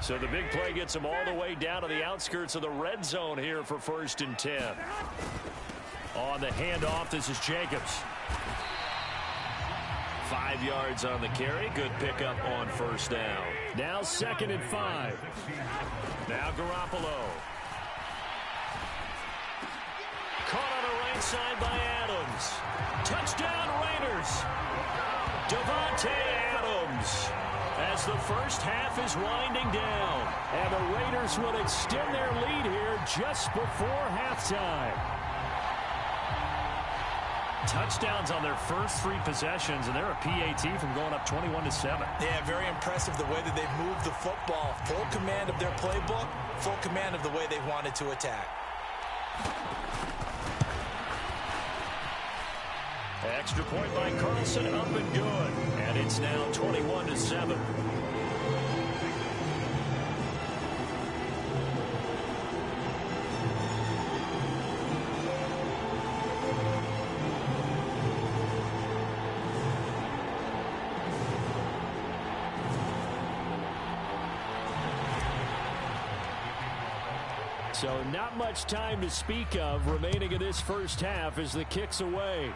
So the big play gets them all the way down to the outskirts of the red zone here for 1st and 10. On the handoff, this is Jacobs. 5 yards on the carry. Good pickup on first down. Now 2nd and 5. Now Garoppolo. Caught on the right side by Adams. Touchdown Raiders. Davante Adams. As the first half is winding down. And the Raiders will extend their lead here just before halftime. Touchdowns on their first 3 possessions, and they're a PAT from going up 21-7. Yeah, very impressive the way that they've moved the football. Full command of their playbook, full command of the way they wanted to attack. Extra point by Carlson, up and good. And it's now 21-7. So not much time to speak of remaining in this first half as the kick's away.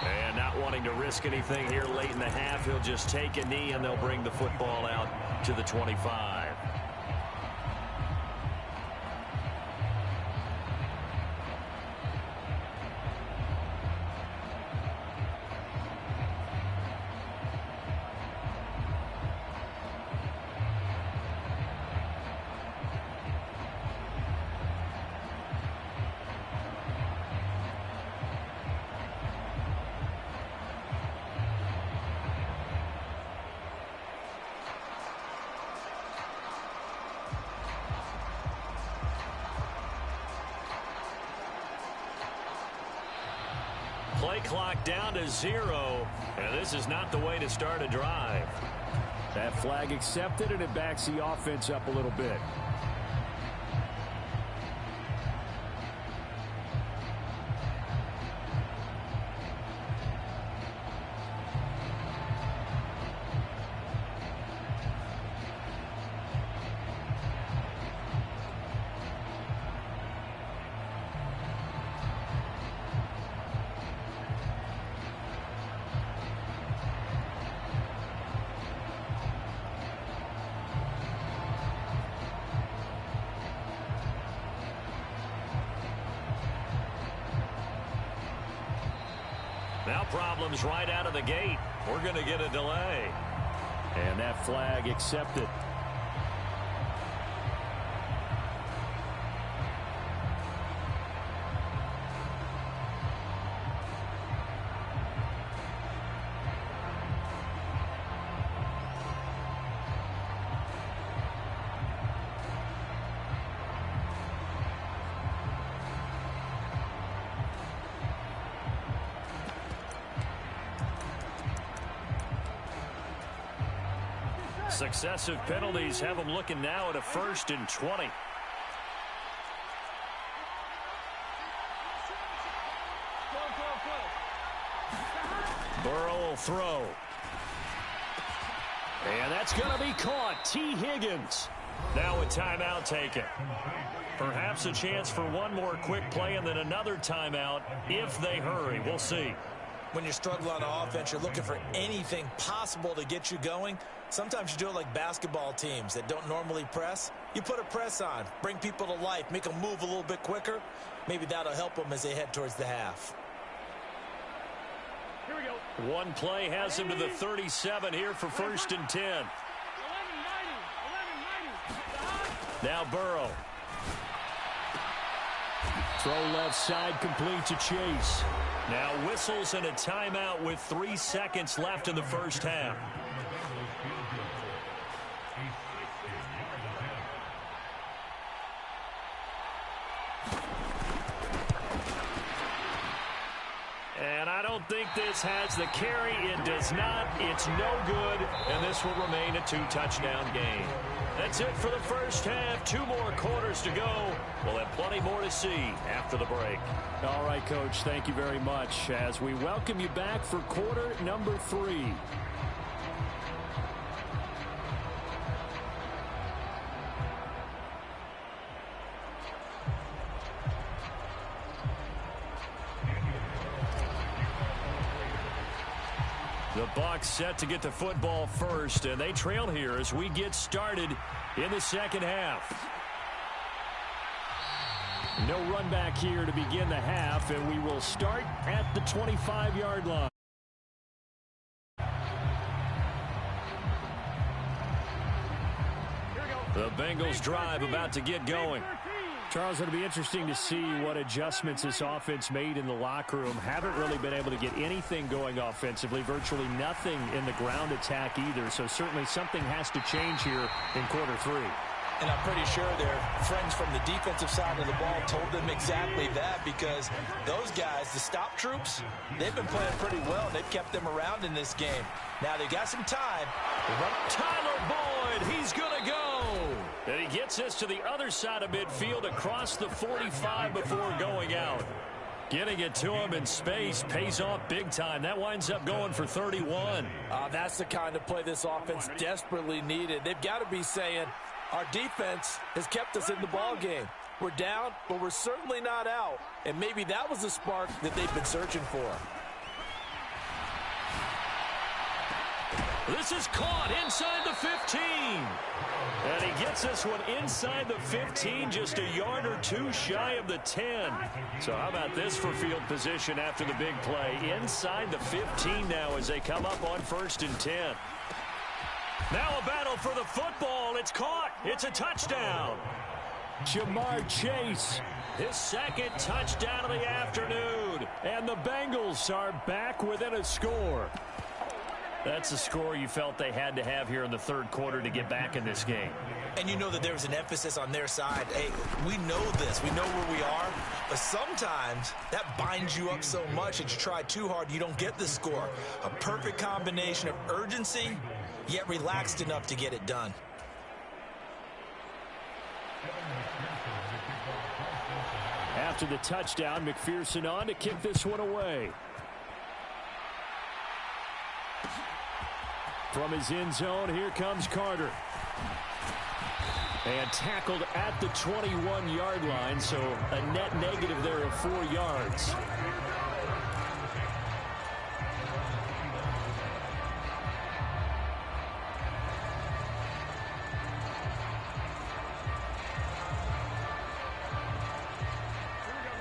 And not wanting to risk anything here late in the half, he'll just take a knee and they'll bring the football out to the 25. Play clock down to 0, and this is not the way to start a drive. That flag accepted, and it backs the offense up a little bit. Now problems right out of the gate. We're going to get a delay. And that flag accepted. Successive penalties have them looking now at a 1st and 20. Burrow will throw. And that's going to be caught. T. Higgins. Now a timeout taken. Perhaps a chance for one more quick play and then another timeout if they hurry. We'll see. When you're struggling on offense, you're looking for anything possible to get you going. Sometimes you do it like basketball teams that don't normally press. You put a press on, bring people to life, make them move a little bit quicker. Maybe that'll help them as they head towards the half. Here we go. One play has him to the 37 here for 1st and 10. 11-90. Now Burrow. Throw left side complete to Chase. Now whistles and a timeout with 3 seconds left in the first half. And I don't think this has the carry. It does not. It's no good. And this will remain a 2-touchdown game. That's it for the first half. 2 more quarters to go. We'll have plenty more to see after the break. All right, Coach, thank you very much as we welcome you back for quarter number 3. The Bucs set to get the football first, and they trail here as we get started in the second half. No run back here to begin the half, and we will start at the 25-yard line. The Bengals drive about to get going. Charles, it'll be interesting to see what adjustments this offense made in the locker room. Haven't really been able to get anything going offensively, virtually nothing in the ground attack either. So certainly something has to change here in quarter 3. And I'm pretty sure their friends from the defensive side of the ball told them exactly that, because those guys, the stop troops, they've been playing pretty well. They've kept them around in this game. Now they got some time. Tyler Boyd, he's going to go. And he gets us to the other side of midfield across the 45 before going out. Getting it to him in space pays off big time. That winds up going for 31. That's the kind of play this offense desperately needed. They've got to be saying, our defense has kept us in the ball game. We're down, but we're certainly not out. And maybe that was the spark that they've been searching for. This is caught inside the 15. And he gets this one inside the 15, just a yard or 2 shy of the 10. So how about this for field position after the big play? Inside the 15 now as they come up on 1st and 10. Now a battle for the football. It's caught. It's a touchdown. Jamar Chase. His second touchdown of the afternoon. And the Bengals are back within a score. That's the score you felt they had to have here in the third quarter to get back in this game. And you know that there was an emphasis on their side. Hey, we know this. We know where we are. But sometimes that binds you up so much that you try too hard, you don't get the score. A perfect combination of urgency, yet relaxed enough to get it done. After the touchdown, McPherson on to kick this one away. From his end zone, here comes Carter. And tackled at the 21-yard line, so a net negative there of 4 yards.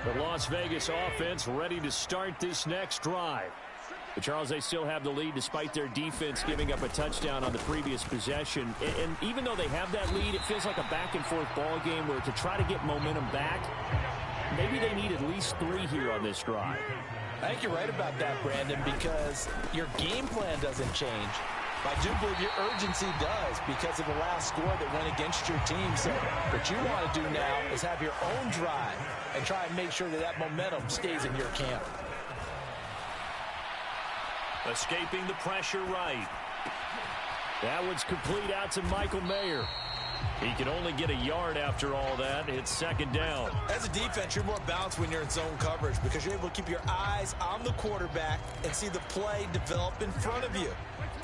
The Las Vegas offense ready to start this next drive. But Charles, they still have the lead despite their defense giving up a touchdown on the previous possession. And even though they have that lead, it feels like a back-and-forth ball game where to try to get momentum back, maybe they need at least 3 here on this drive. I think you're right about that, Brandon, because your game plan doesn't change. I do believe your urgency does because of the last score that went against your team. So what you want to do now is have your own drive and try and make sure that that momentum stays in your camp. Escaping the pressure right. That one's complete out to Michael Mayer. He can only get a yard after all that. It's second down. As a defense, you're more balanced when you're in zone coverage because you're able to keep your eyes on the quarterback and see the play develop in front of you.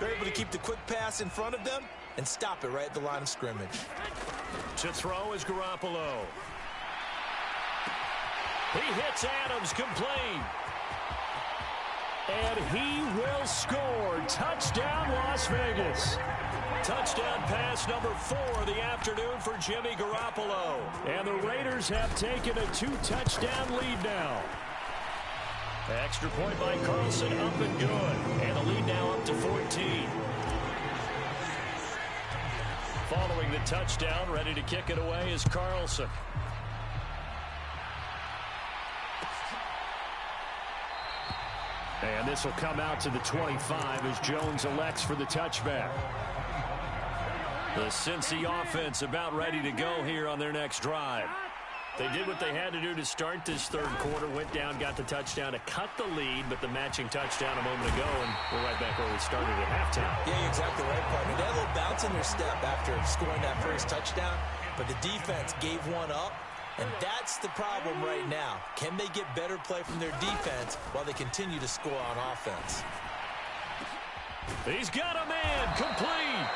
You're able to keep the quick pass in front of them and stop it right at the line of scrimmage. To throw is Garoppolo. He hits Adams, complete. And he will score. Touchdown, Las Vegas. Touchdown pass number 4 of the afternoon for Jimmy Garoppolo. And the Raiders have taken a 2-touchdown lead now. Extra point by Carlson, up and good. And the lead now up to 14. Following the touchdown, ready to kick it away is Carlson. And this will come out to the 25 as Jones elects for the touchback. The Cincy offense about ready to go here on their next drive. They did what they had to do to start this third quarter, went down, got the touchdown to cut the lead, but the matching touchdown a moment ago, and we're right back where we started at halftime. Yeah, you're exactly right, partner. They had a little bounce in their step after scoring that first touchdown, but the defense gave one up. And that's the problem right now. Can they get better play from their defense while they continue to score on offense? He's got a man, complete.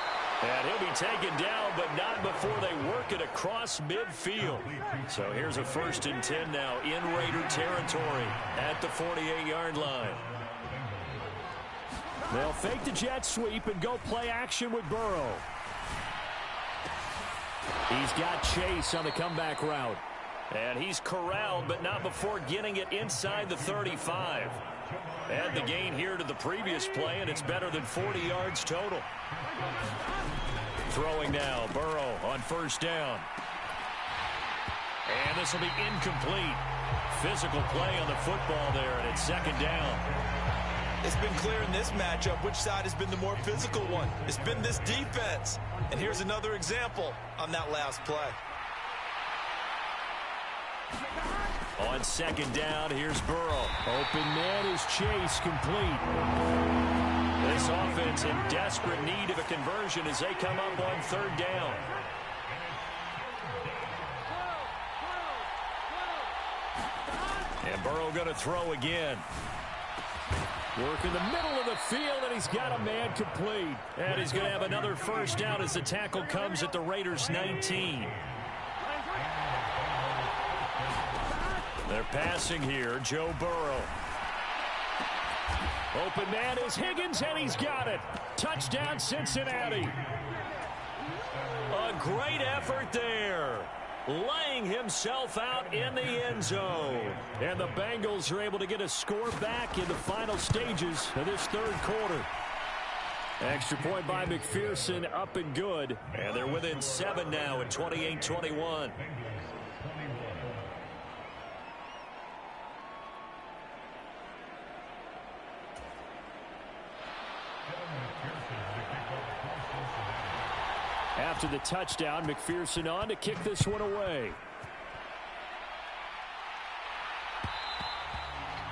And he'll be taken down, but not before they work it across midfield. So here's a 1st and 10 now in Raider territory at the 48-yard line. They'll fake the jet sweep and go play action with Burrow. He's got Chase on the comeback route. And he's corralled, but not before getting it inside the 35. Add the gain here to the previous play, and it's better than 40 yards total. Throwing now, Burrow on 1st down. And this will be incomplete. Physical play on the football there, and it's 2nd down. It's been clear in this matchup which side has been the more physical one. It's been this defense. And here's another example on that last play. On 2nd down, here's Burrow. Open man is Chase, complete. This offense in desperate need of a conversion as they come up on 3rd down. And Burrow going to throw again. Work in the middle of the field, and he's got a man complete. And he's going to have another 1st down as the tackle comes at the Raiders' 19. They're passing here, Joe Burrow. Open man is Higgins, and he's got it. Touchdown, Cincinnati. A great effort there. Laying himself out in the end zone. And the Bengals are able to get a score back in the final stages of this third quarter. Extra point by McPherson, up and good. And they're within 7 now at 28-21. After the touchdown, McPherson on to kick this one away.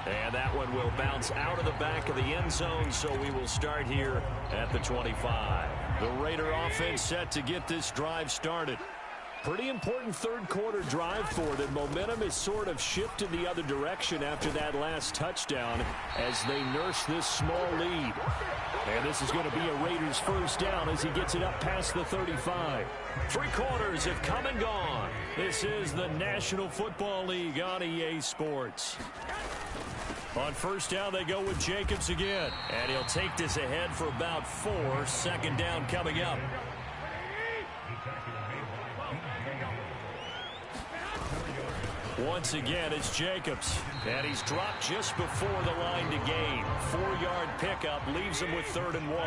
And that one will bounce out of the back of the end zone, so we will start here at the 25. The Raider offense set to get this drive started. Pretty important third quarter drive for them. Momentum is sort of shifted the other direction after that last touchdown as they nurse this small lead. And this is going to be a Raiders first down as he gets it up past the 35. 3 quarters have come and gone. This is the National Football League on EA Sports. On first down, they go with Jacobs again. And he'll take this ahead for about 4. Second down coming up. Once again, it's Jacobs. And he's dropped just before the line to gain. 4-yard pickup leaves him with 3rd and 1.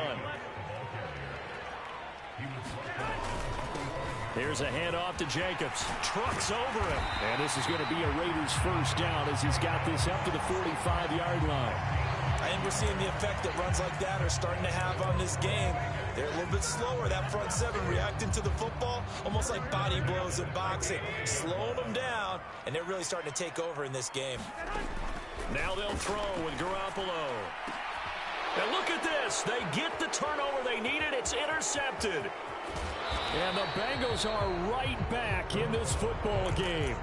Here's a handoff to Jacobs. Trucks over him. And this is going to be a Raiders first down as he's got this up to the 45-yard line. And we're seeing the effect that runs like that are starting to have on this game. They're a little bit slower, that front seven, reacting to the football, almost like body blows in boxing, slowing them down, and they're really starting to take over in this game. Now they'll throw with Garoppolo. And look at this. They get the turnover they needed. It's intercepted. And the Bengals are right back in this football game.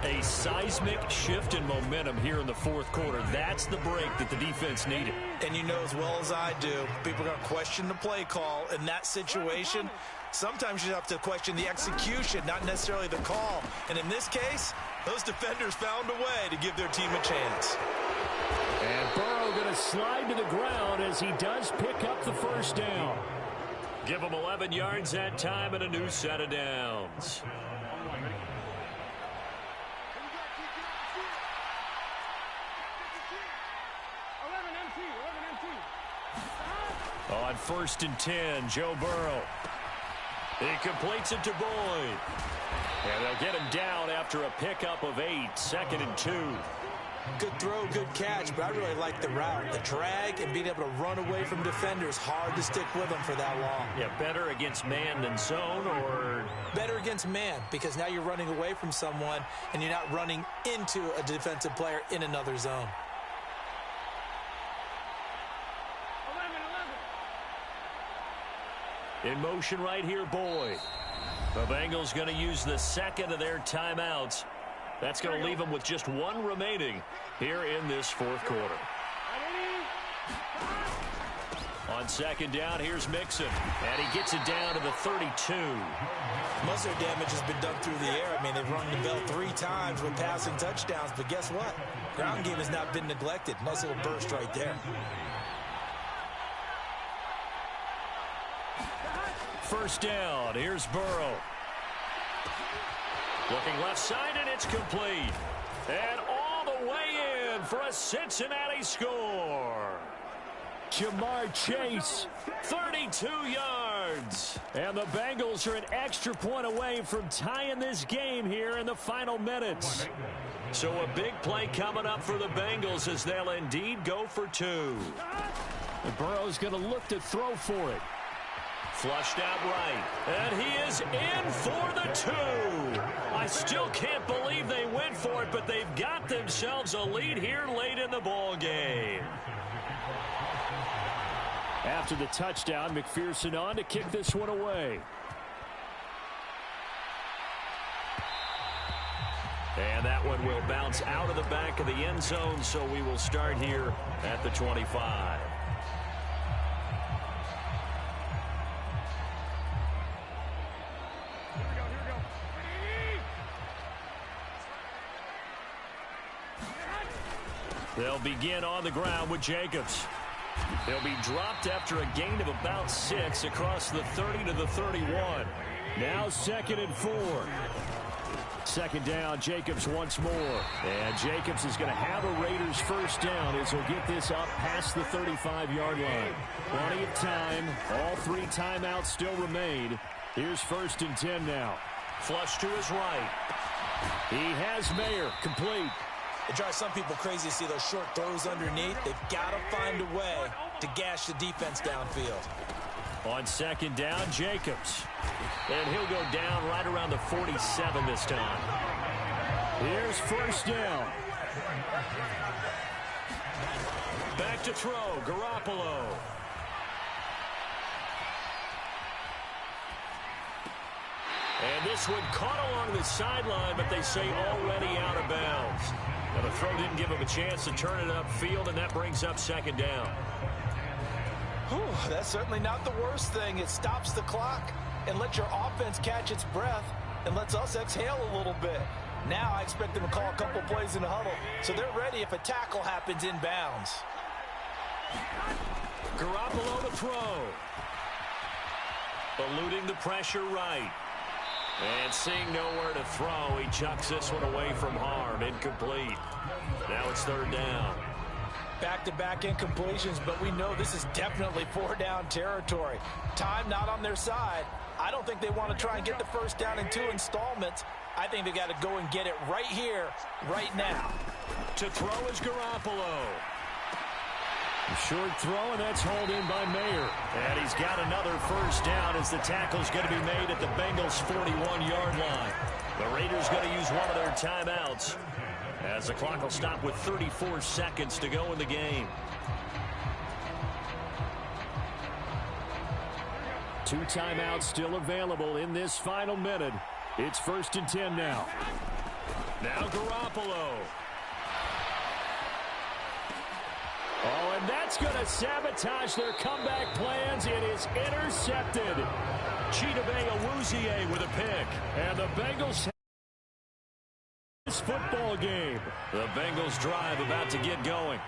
A seismic shift in momentum here in the fourth quarter. That's the break that the defense needed. And you know as well as I do, people are going to question the play call in that situation. Sometimes you have to question the execution, not necessarily the call. And in this case, those defenders found a way to give their team a chance. And Burrow going to slide to the ground as he does pick up the first down. Give him 11 yards that time and a new set of downs. On 1st and 10, Joe Burrow. He completes it to Boyd. And they'll get him down after a pickup of 8, 2nd and 2. Good throw, good catch, but I really like the route. The drag and being able to run away from defenders, hard to stick with them for that long. Yeah, better against man than zone, or? Better against man, because now you're running away from someone and you're not running into a defensive player in another zone. In motion right here, Boyd. The Bengals going to use the second of their timeouts. That's going to leave them with just 1 remaining here in this fourth quarter. On 2nd down, here's Mixon. And he gets it down to the 32. Most of their damage has been done through the air. I mean, they've rung the bell 3 times with passing touchdowns. But guess what? Ground game has not been neglected. Nice little burst right there. First down, here's Burrow. Looking left side, and it's complete. And all the way in for a Cincinnati score. Jamar Chase, 32 yards. And the Bengals are an extra point away from tying this game here in the final minutes. So a big play coming up for the Bengals as they'll indeed go for 2. And Burrow's going to look to throw for it. Flushed out right. And he is in for the 2. I still can't believe they went for it, but they've got themselves a lead here late in the ball game. After the touchdown, McPherson on to kick this one away. And that one will bounce out of the back of the end zone, so we will start here at the 25. They'll begin on the ground with Jacobs. He'll be dropped after a gain of about 6 across the 30 to the 31. Now 2nd and 4. 2nd down, Jacobs once more. And Jacobs is going to have a Raiders first down as he'll get this up past the 35-yard line. Plenty of time. All 3 timeouts still remain. Here's 1st and 10 now. Flush to his right. He has Mayer complete. It drives some people crazy to see those short throws underneath. They've got to find a way to gash the defense downfield. On second down, Jacobs. And he'll go down right around the 47 this time. Here's first down. Back to throw, Garoppolo. And this one caught along the sideline, but they say already out of bounds. Now the throw didn't give him a chance to turn it upfield, and that brings up second down. Whew, that's certainly not the worst thing. It stops the clock and lets your offense catch its breath and lets us exhale a little bit. Now I expect them to call a couple plays in the huddle, so they're ready if a tackle happens in bounds. Garoppolo to throw. Eluding the pressure right. And seeing nowhere to throw, he chucks this one away from harm. Incomplete. Now it's third down. Back-to-back incompletions, but we know this is definitely four-down territory. Time not on their side. I don't think they want to try and get the first down in 2 installments. I think they got to go and get it right here, right now. To throw is Garoppolo. A short throw, and that's hauled in by Mayer. And he's got another first down as the tackle's going to be made at the Bengals' 41-yard line. The Raiders going to use one of their timeouts as the clock will stop with 34 seconds to go in the game. 2 timeouts still available in this final minute. It's 1st and 10 now. Now Garoppolo. Oh, and that's going to sabotage their comeback plans. It is intercepted. Chidobe Awuzie with a pick. And the Bengals have this football game. The Bengals drive about to get going.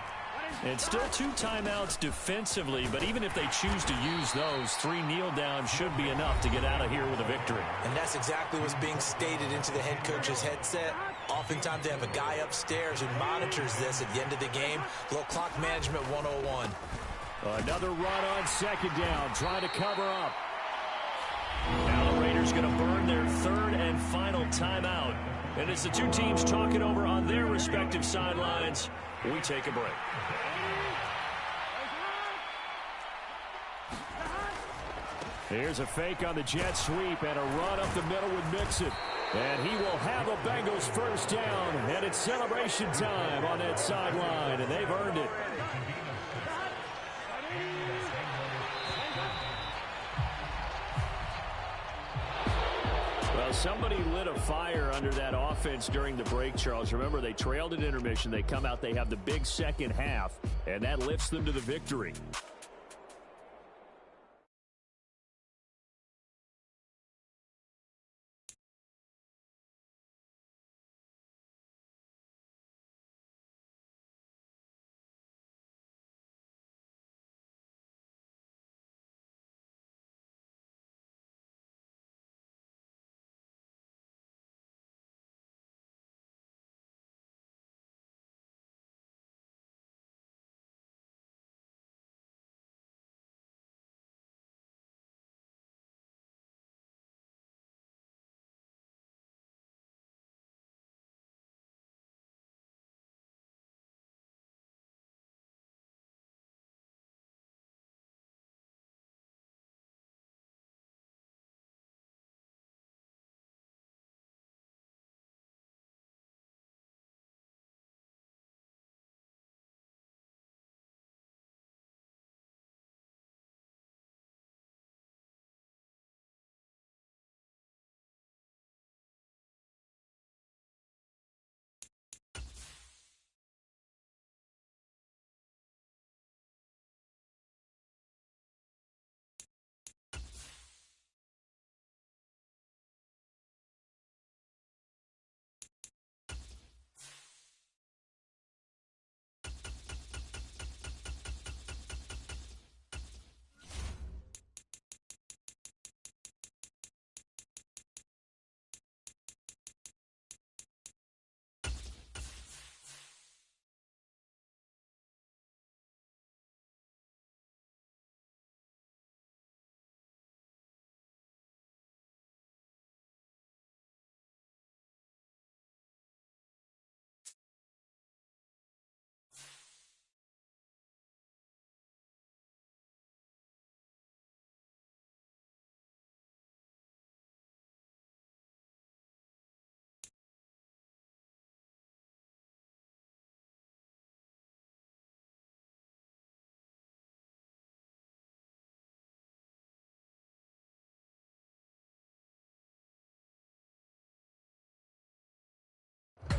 And still 2 timeouts defensively, but even if they choose to use those, 3 kneel downs should be enough to get out of here with a victory. And that's exactly what's being stated into the head coach's headset. Oftentimes they have a guy upstairs who monitors this at the end of the game. Little clock management 101. Another run on second down, trying to cover up. Now the Raiders going to burn their 3rd and final timeout. And it's the 2 teams talking over on their respective sidelines. We take a break. Here's a fake on the jet sweep and a run up the middle with Mixon. And he will have the Bengals first down. And it's celebration time on that sideline, and they've earned it. Well, somebody lit a fire under that offense during the break, Charles. Remember, they trailed at intermission. They come out, they have the big second half, and that lifts them to the victory.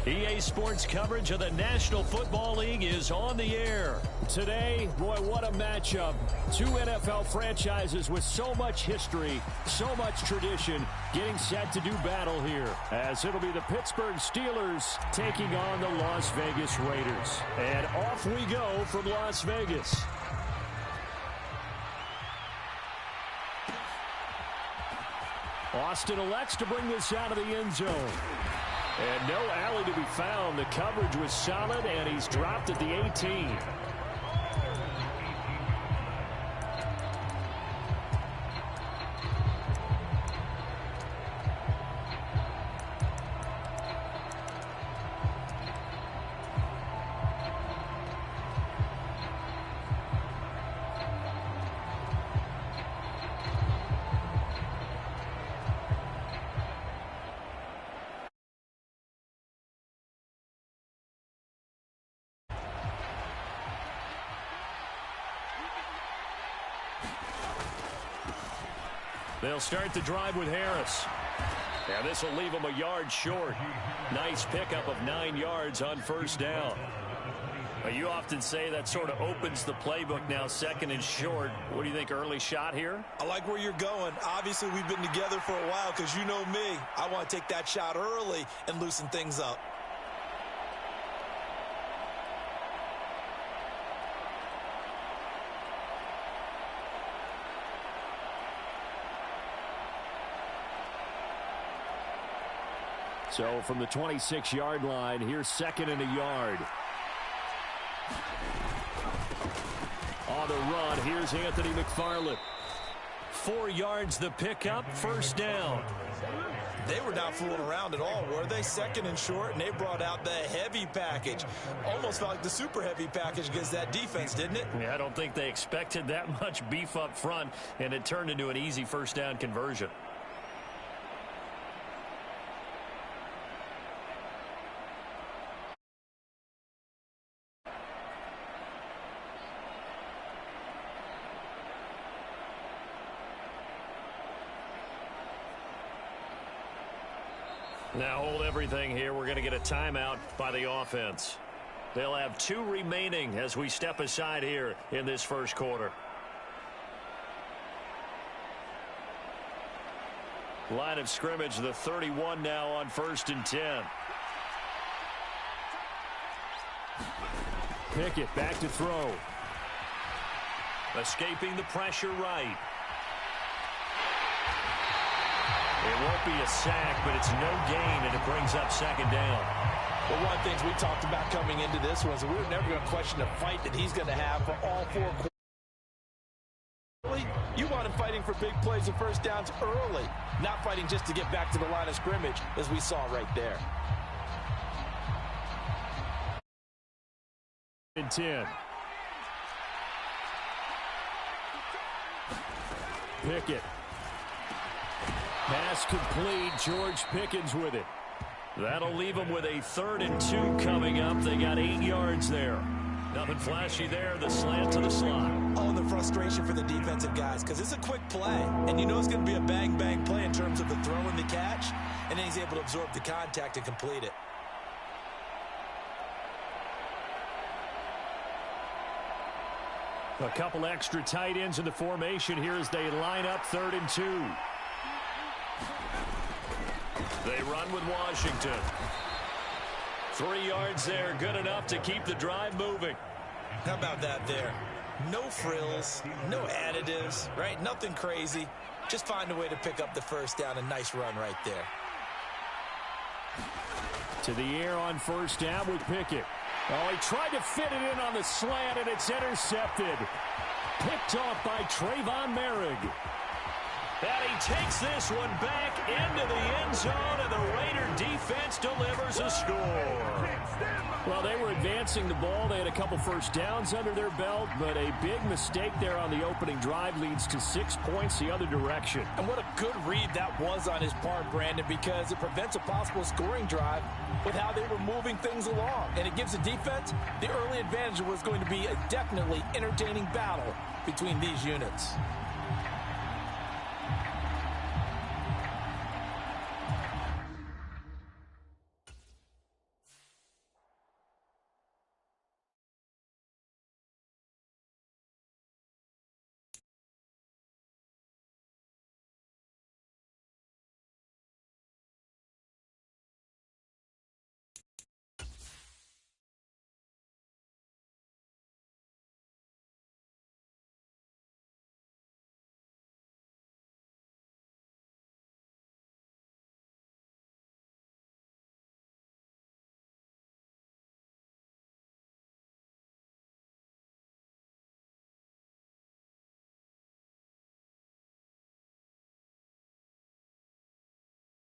EA Sports coverage of the National Football League is on the air. Today, boy, what a matchup. Two NFL franchises with so much history, so much tradition, getting set to do battle here. As it'll be the Pittsburgh Steelers taking on the Las Vegas Raiders. And off we go from Las Vegas. Austin elects to bring this out of the end zone. And no alley to be found. The coverage was solid, and he's dropped at the 18. They'll start the drive with Harris. And this will leave him a yard short. Nice pickup of 9 yards on first down. Well, you often say that sort of opens the playbook now, second and short. What do you think, early shot here? I like where you're going. Obviously, we've been together for a while because you know me. I want to take that shot early and loosen things up. So from the 26-yard line, here's second and a yard. On the run, here's Anthony McFarland. 4 yards the pickup, first down. They were not fooling around at all, were they? Second and short, and they brought out the heavy package. Almost felt like the super heavy package against that defense, didn't it? Yeah, I don't think they expected that much beef up front, and it turned into an easy first down conversion. Now hold everything here. We're going to get a timeout by the offense. They'll have 2 remaining as we step aside here in this first quarter. Line of scrimmage, the 31 now on 1st and 10. Pickett back to throw. Escaping the pressure right. It won't be a sack, but it's no gain, and it brings up second down. Well, one of the things we talked about coming into this was we were never going to question the fight that he's going to have for all 4 quarters. You want him fighting for big plays and first downs early, not fighting just to get back to the line of scrimmage, as we saw right there. And 10. Pickett. Pass complete. George Pickens with it. That'll leave them with a 3rd and 2 coming up. They got 8 yards there. Nothing flashy there. The slant to the slot. Oh, the frustration for the defensive guys, because it's a quick play. And you know it's going to be a bang-bang play in terms of the throw and the catch. And then he's able to absorb the contact and complete it. A couple extra tight ends in the formation here as they line up 3rd and 2. They run with Washington. 3 yards there, good enough to keep the drive moving. How about that there? No frills, no additives, right? Nothing crazy. Just find a way to pick up the first down. A nice run right there. To the air on first down with Pickett. Oh, he tried to fit it in on the slant, and it's intercepted. Picked off by Trayvon Merrick. And he takes this one back into the end zone, and the Raider defense delivers a score. Well, they were advancing the ball. They had a couple first downs under their belt, but a big mistake there on the opening drive leads to 6 points the other direction. And what a good read that was on his part, Brandon, because it prevents a possible scoring drive with how they were moving things along. And it gives the defense the early advantage. Was going to be a definitely entertaining battle between these units.